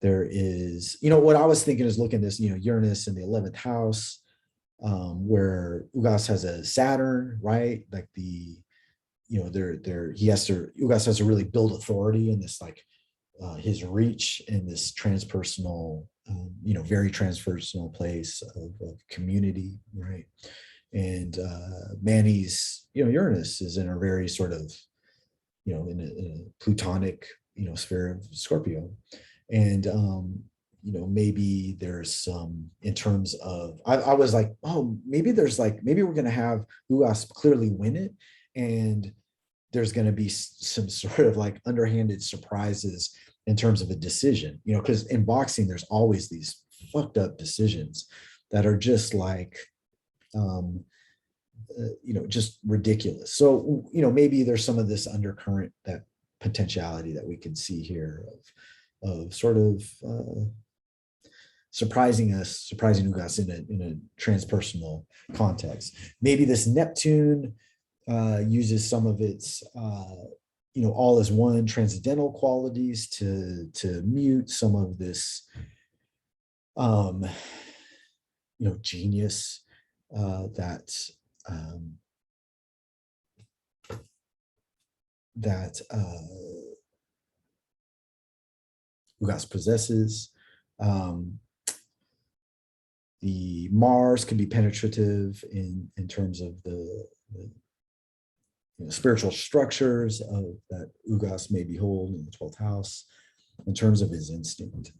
There is, what I was thinking is looking at this, Uranus in the 11th house, where Ugas has a Saturn, right? Like Ugas has to really build authority in this, like his reach in this transpersonal, very transpersonal place of community, right? And Manny's, Uranus is in a very sort of, in a Plutonic, sphere of Scorpio. And, maybe there's some, in terms of, I was like, oh, maybe we're going to have Ugas clearly win it. And there's going to be some sort of like underhanded surprises in terms of a decision, because in boxing, there's always these fucked up decisions that are just like, just ridiculous. So, maybe there's some of this undercurrent, that potentiality that we can see here of sort of surprising Ugas in a transpersonal context. Maybe this Neptune uses some of its all as one transcendental qualities to mute some of this genius that Ugas possesses. The Mars can be penetrative in terms of the spiritual structures that Ugas may behold in the 12th house, in terms of his instinct.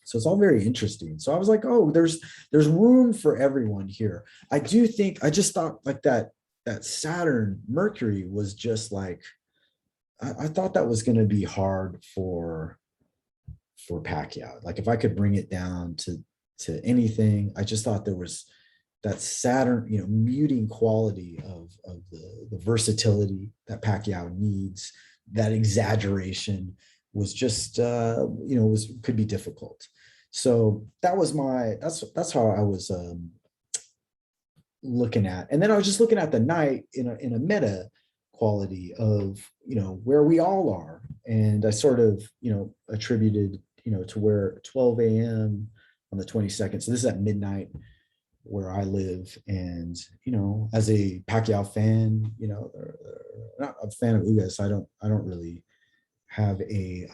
So it's all very interesting. So I was like, oh, there's room for everyone here. I just thought like that Saturn Mercury was just like, I thought that was going to be hard for for Pacquiao. Like if I could bring it down to anything, I just thought there was that Saturn, muting quality of the versatility that Pacquiao needs, that exaggeration was just was could be difficult. So that was that's how I was looking at. And then I was just looking at the night in a meta quality of where we all are. And I sort of attributed to where 12 a.m. on the 22nd. So this is at midnight where I live. And as a Pacquiao fan, not a fan of Ugas. I don't really have a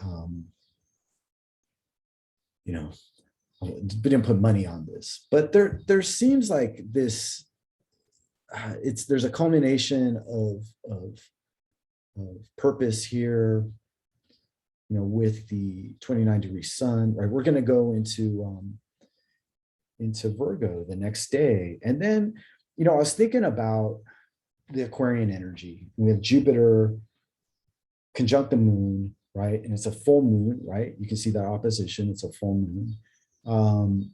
we didn't put money on this, but there seems like this there's a culmination of purpose here, with the 29-degree sun, right? We're going to go into Virgo the next day. And then, I was thinking about the Aquarian energy. We have Jupiter conjunct the moon, right? And it's a full moon, right? You can see that opposition. It's a full moon.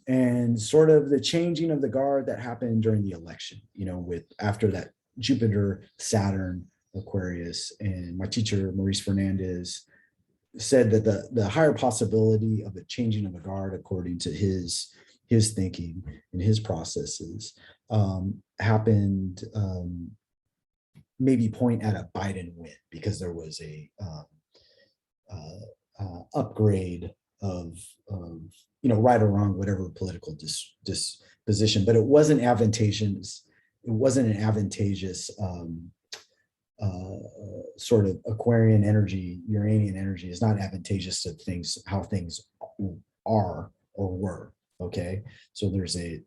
And sort of the changing of the guard that happened during the election, with after that Jupiter, Saturn, Aquarius. And my teacher, Maurice Fernandez, said that the higher possibility of the changing of the guard, according to his thinking and his processes, happened maybe point at a Biden win, because there was a upgrade of right or wrong, whatever political disposition, but it wasn't advantageous. It wasn't an advantageous sort of Aquarian energy, Uranian energy is not advantageous to things, how things are or were. Okay, so there's a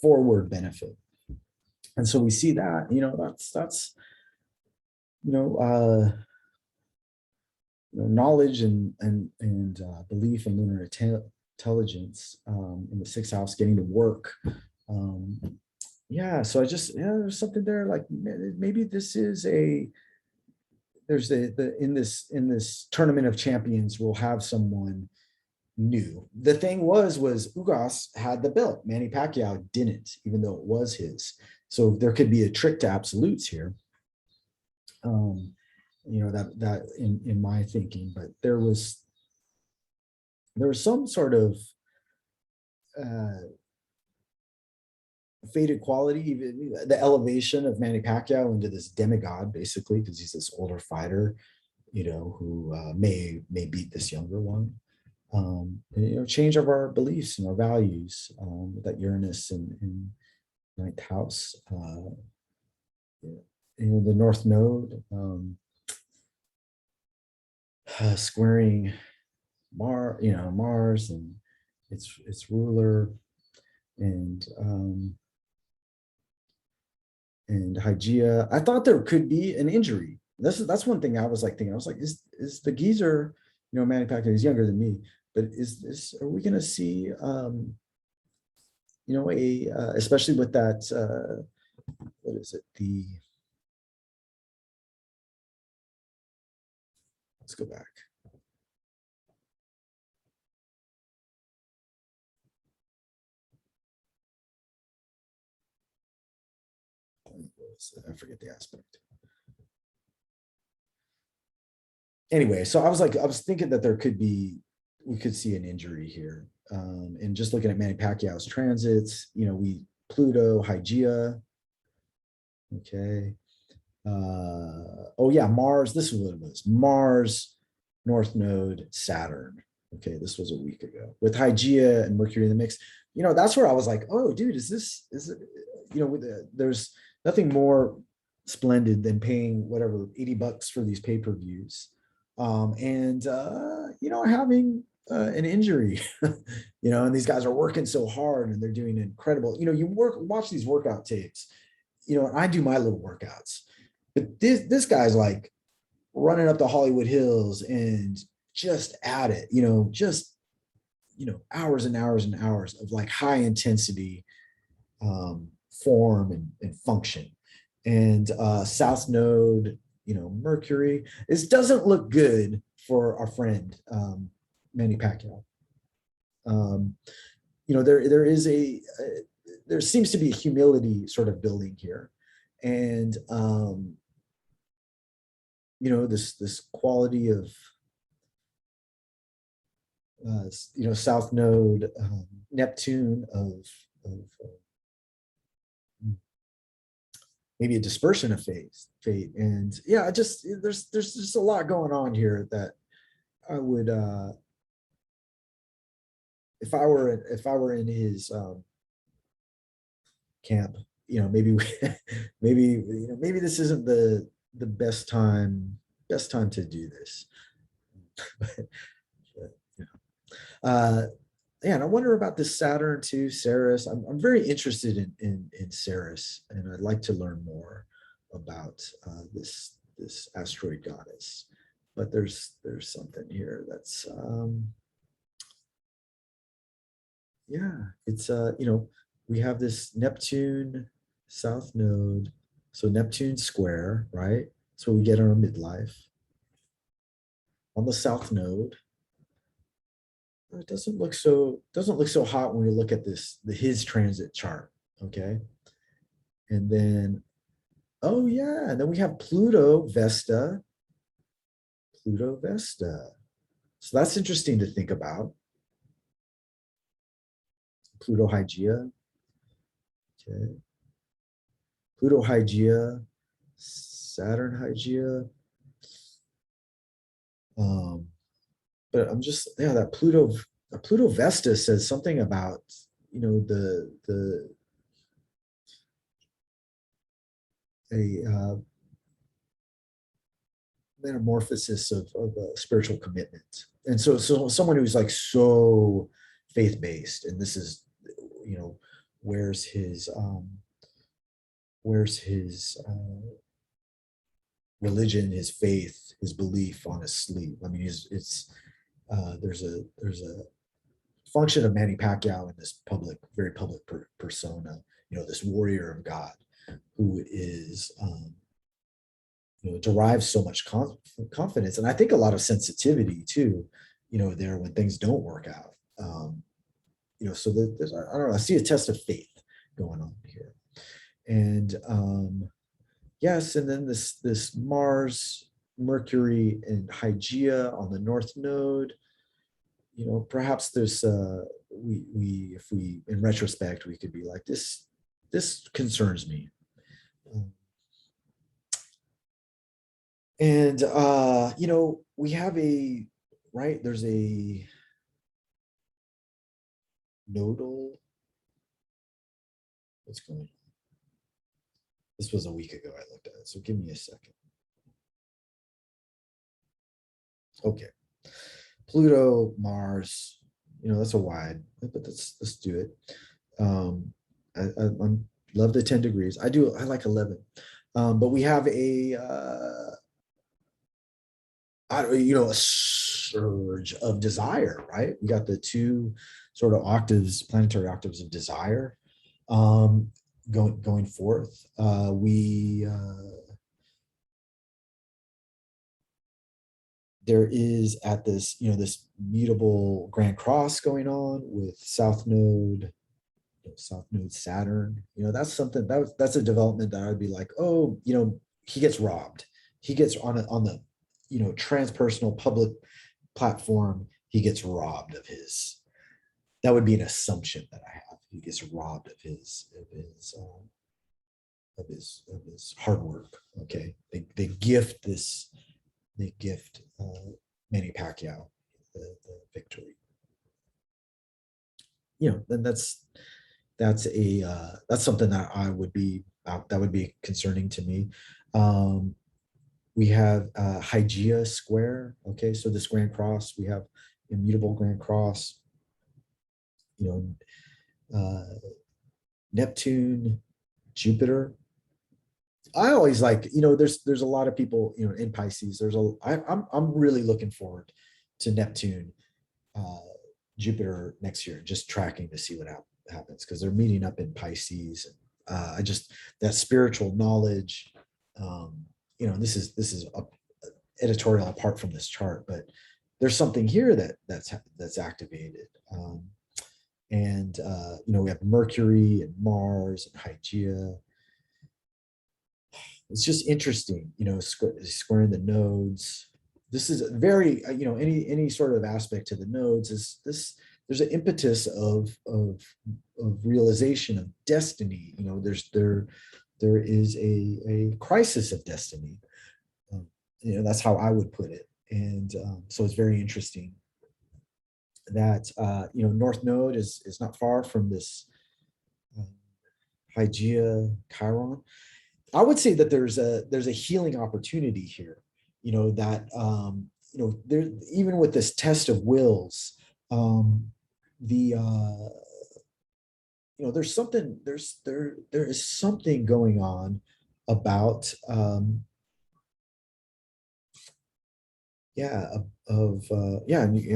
forward benefit, and so we see that that's knowledge and belief in lunar intelligence in the sixth house getting to work. So I just there's something there, like maybe this is there's in this tournament of champions we'll have someone new. The thing was Ugas had the belt, Manny Pacquiao didn't, even though it was his. So there could be a trick to absolutes here. That in my thinking, but there was some sort of faded quality, even the elevation of Manny Pacquiao into this demigod, basically, because he's this older fighter, who may beat this younger one. Change of our beliefs and our values, that Uranus in ninth house, the North Node, squaring Mars and its ruler, and Hygeia. I thought there could be an injury. That's one thing I was thinking. I was like, is the geezer, Manny Pacquiao, he's younger than me, but are we going to see, especially with that, what is it? Let's go back. I forget the aspect. Anyway, so I was thinking that we could see an injury here. And just looking at Manny Pacquiao's transits, Pluto, Hygeia. Okay. Mars. This is what it was. Mars, North Node, Saturn. Okay, this was a week ago with Hygeia and Mercury in the mix. That's where I was like, oh, dude, is it? There's nothing more splendid than paying whatever $80 for these pay-per-views, and having an injury, and these guys are working so hard and they're doing incredible. Watch these workout tapes, and I do my little workouts, but this guy's like running up the Hollywood Hills and just at it, hours and hours and hours of like high intensity form and function. And South Node, Mercury. This doesn't look good for our friend Manny Pacquiao. Um, there seems to be a humility sort of building here, and this quality of South Node, Neptune of maybe a dispersion of fate, and yeah, just there's just a lot going on here that I would, if I were in his camp, maybe maybe this isn't the best time to do this. but, uh, yeah, and I wonder about this Saturn too, Ceres. I'm very interested in Ceres, and I'd like to learn more about this asteroid goddess. But there's something here that's yeah, it's we have this Neptune South Node, so Neptune square, right? So we get our midlife on the South Node. It doesn't look so hot when we look at his transit chart. Okay, and then oh yeah, and then we have Pluto Vesta. So that's interesting to think about. Pluto Hygiea. Okay, Pluto Hygiea, Saturn Hygiea. But I'm just, yeah, that Pluto Vesta says something about the a metamorphosis of a spiritual commitment, and so someone who's like so faith based, and this is where's his where's his religion, his faith, his belief on his sleeve. I mean, it's there's a function of Manny Pacquiao in this very public persona, this warrior of God who is, derives so much confidence, and I think a lot of sensitivity too, there when things don't work out. So there's, I don't know, I see a test of faith going on here, and yes, and then this Mars, Mercury, and Hygeia on the North Node. Perhaps there's if we in retrospect we could be like this concerns me. And we have there's a nodal, what's going on? This was a week ago I looked at it, so give me a second. Okay. Pluto, Mars, that's a wide, but let's do it. I love the 10 degrees. I like 11. But we have a surge of desire, right? We got the two sort of planetary octaves of desire going forth. There is at this mutable Grand Cross going on with South Node Saturn. That's something that's a development that I'd be like, oh, he gets robbed. He gets on the transpersonal public platform. He gets robbed of his. That would be an assumption that I have. He gets robbed of his hard work. Okay, they gift Manny Pacquiao the victory. Then that's something that would be concerning to me. We have Hygeia square. Okay, so this Grand Cross, we have immutable Grand Cross. Neptune, Jupiter. I always like, there's a lot of people, in Pisces. I'm really looking forward to Neptune, Jupiter next year, just tracking to see what happens, because they're meeting up in Pisces. That spiritual knowledge, this is editorial apart from this chart, but there's something here that's activated. And we have Mercury and Mars and Hygeia. It's just interesting, squaring the nodes. This is very, any sort of aspect to the nodes is this. There's an impetus of realization of destiny. There is a crisis of destiny. That's how I would put it. And so it's very interesting that North Node is not far from this Hygeia Chiron. I would say that there's a healing opportunity here. That there, even with this test of wills, the there is something going on about I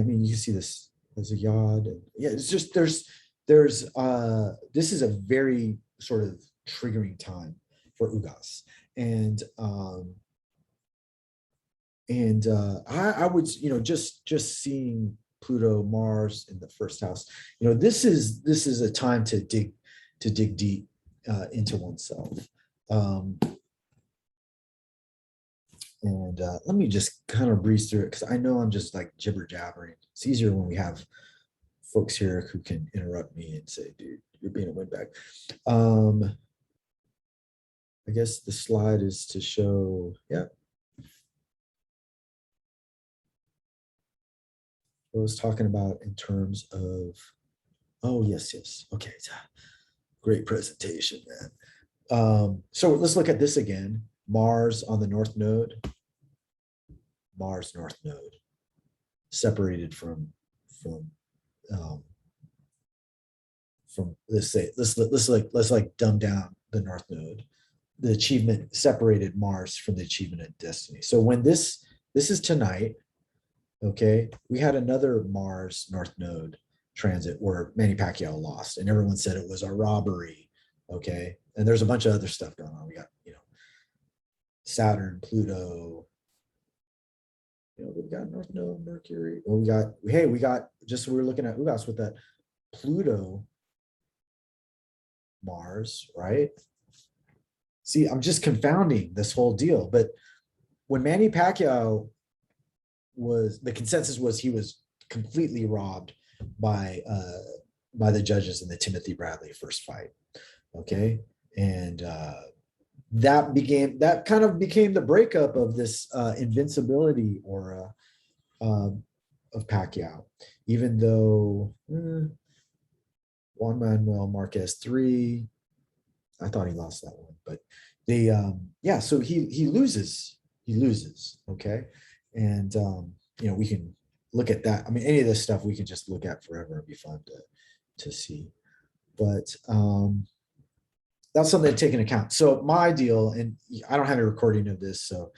mean, you see this as a yod. And yeah, it's just there's this is a very sort of triggering time for Ugas. And I would, just seeing Pluto, Mars in the first house, this is a time to dig deep into oneself. And let me just kind of breeze through it, because I know I'm just like jibber jabbering. It's easier when we have folks here who can interrupt me and say, dude, you're being a windbag. I guess the slide is to show, yeah. I was talking about in terms of, oh, yes. Okay, great presentation, man. So let's look at this again. Mars on the North Node. Mars North Node, separated from let's say, let's like dumb down the North Node. The achievement separated Mars from the achievement of destiny. So when this is tonight, okay, we had another Mars North Node transit where Manny Pacquiao lost, and everyone said it was a robbery. Okay, and there's a bunch of other stuff going on. We got Saturn, Pluto. We've got North Node, Mercury. Well, we got just we were looking at Ugas with that Pluto, Mars, right? See, I'm just confounding this whole deal. But when Manny Pacquiao the consensus was he was completely robbed by the judges in the Timothy Bradley first fight. Okay, and that kind of became the breakup of this invincibility aura of Pacquiao, even though Juan Manuel Marquez 3, I thought he lost that one, but so he loses, okay, and we can look at that. I mean, any of this stuff we can just look at forever. It'd be fun to see, but that's something to take into account. So my ideal, and I don't have a recording of this, so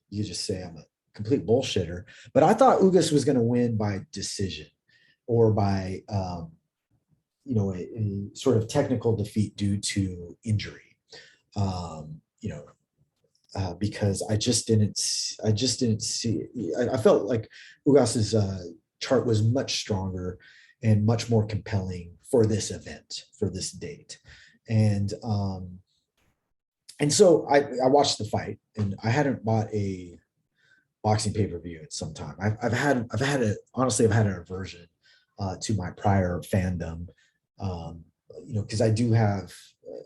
you just say I'm a complete bullshitter, but I thought Ugas was going to win by decision or by a sort of technical defeat due to injury. Because I just didn't see. I felt like Ugas's chart was much stronger and much more compelling for this event, for this date. And so I watched the fight, and I hadn't bought a boxing pay-per-view in some time. I've had honestly, I've had an aversion to my prior fandom, because I do have,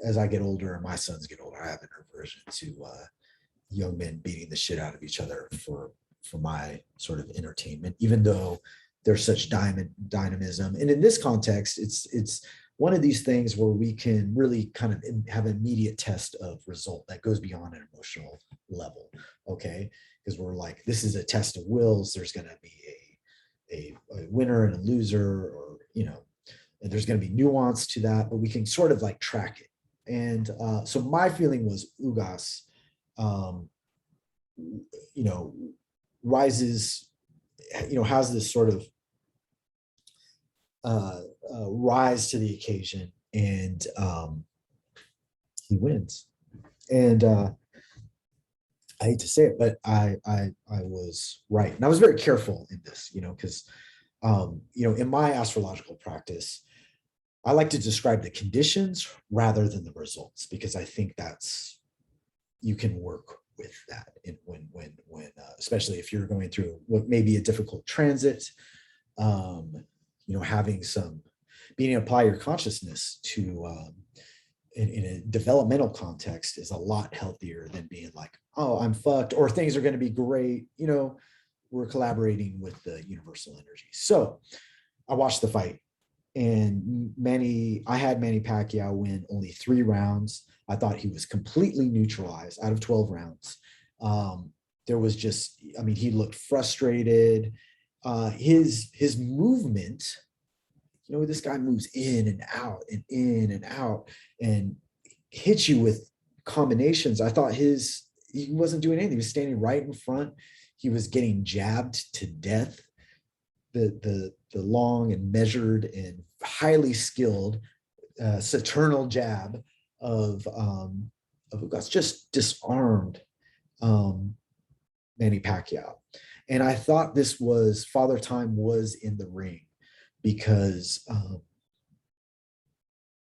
as I get older and my sons get older, I have an aversion to young men beating the shit out of each other for my sort of entertainment, even though there's such dynamism. And in this context, it's one of these things where we can really kind of have an immediate test of result that goes beyond an emotional level. Okay, because we're like, this is a test of wills. There's going to be a winner and a loser, or and there's going to be nuance to that, but we can sort of like track it. And so my feeling was Ugas rises, has this sort of rise to the occasion, and he wins. And I hate to say it, but I was right, and I was very careful in this, because in my astrological practice, I like to describe the conditions rather than the results, because I think that's you can work with that, and especially if you're going through what may be a difficult transit, um, having some being able to apply your consciousness to in a developmental context is a lot healthier than being like, oh, I'm fucked, or things are going to be great. We're collaborating with the universal energy. So I watched the fight, and I had Manny Pacquiao win only 3 rounds. I thought he was completely neutralized out of 12 rounds. There was just, I mean, he looked frustrated. His movement, this guy moves in and out and in and out and hits you with combinations. I thought he wasn't doing anything. He was standing right in front. He was getting jabbed to death. The long and measured and highly skilled Saturnal jab of Ugas just disarmed Manny Pacquiao. And I thought this was Father Time was in the ring, because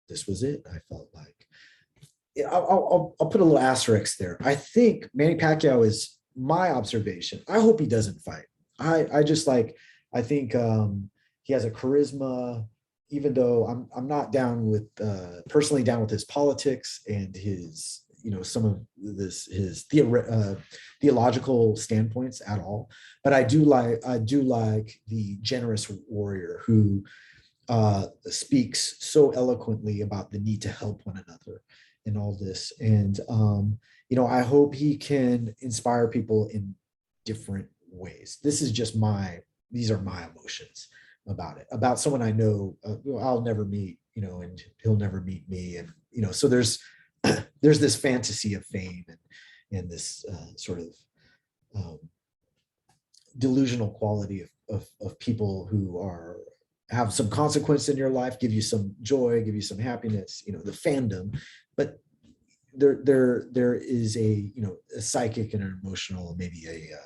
this was it. I felt like I'll put a little asterisk there. I think Manny Pacquiao is my observation. I hope he doesn't fight. I just like, I think he has a charisma, even though I'm not down with personally down with his politics and his some of his theological standpoints at all. But I do like the generous warrior who speaks so eloquently about the need to help one another in all this. And I hope he can inspire people in different ways. These are my emotions about it, about someone I know I'll never meet, and he'll never meet me. And, so there's this fantasy of fame and this sort of delusional quality of people who have some consequence in your life, give you some joy, give you some happiness, the fandom. But there is a psychic and an emotional, maybe a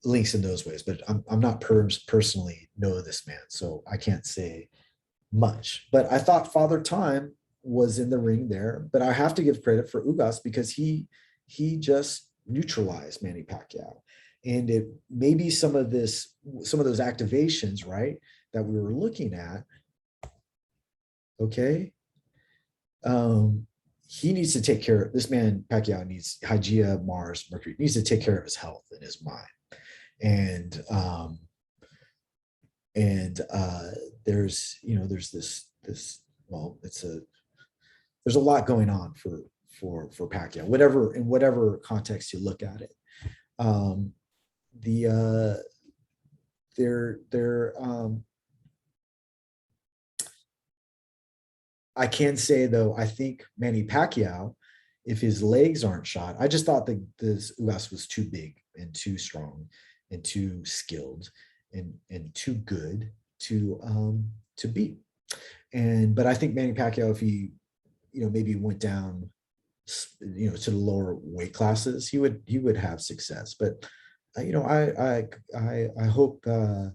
links in those ways. But I'm not personally know this man, so I can't say much. But I thought Father Time was in the ring there, but I have to give credit for Ugas, because he just neutralized Manny Pacquiao. And it maybe some of those activations, right, that we were looking at. Okay. He needs to take care of this man. Pacquiao needs Hygeia, Mars, Mercury, needs to take care of his health and his mind. And there's this well, there's a lot going on for Pacquiao, whatever context you look at it. I can say, though, I think Manny Pacquiao, if his legs aren't shot, I just thought that this Ugas was too big and too strong and too skilled and too good to beat. But I think Manny Pacquiao, if he maybe went down to the lower weight classes, he would have success. But I hope I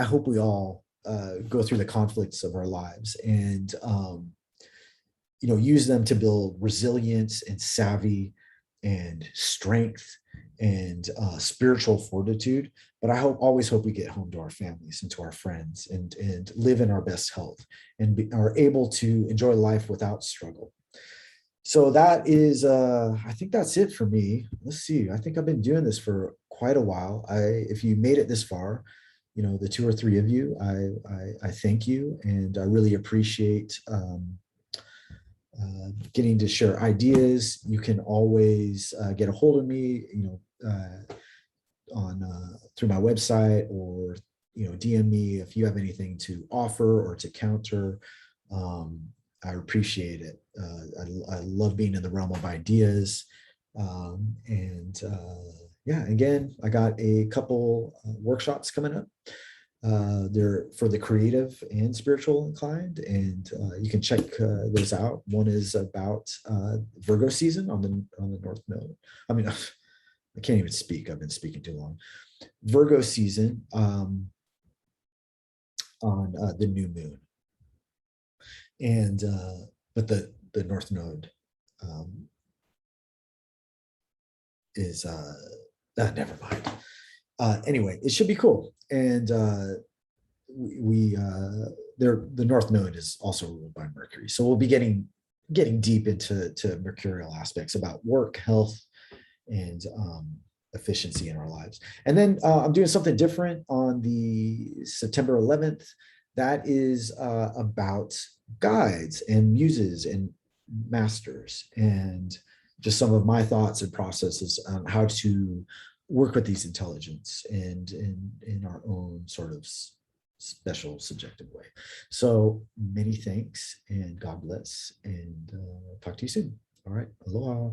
hope we all go through the conflicts of our lives and use them to build resilience and savvy and strength and spiritual fortitude. But I always hope we get home to our families and to our friends and live in our best health and are able to enjoy life without struggle. So that is, I think that's it for me. Let's see. I think I've been doing this for quite a while. If you made it this far, the 2 or 3 of you, I thank you, and I really appreciate getting to share ideas. You can always get a hold of me, on through my website, or DM me if you have anything to offer or to counter. I appreciate it. I love being in the realm of ideas. Yeah, again, I got a couple workshops coming up. They're for the creative and spiritual inclined, and you can check those out. One is about Virgo season on the North Node. I mean, I can't even speak. I've been speaking too long. Virgo season on the new moon, and but the North Node um, is never mind. Anyway, it should be cool, and we the North Node is also ruled by Mercury, so we'll be getting deep into mercurial aspects about work, health, and efficiency in our lives. And then I'm doing something different on the September 11th. That is about guides and muses and masters, and just some of my thoughts and processes on how to work with these intelligence and in our own sort of special subjective way. So many thanks and God bless, and talk to you soon. All right. Aloha.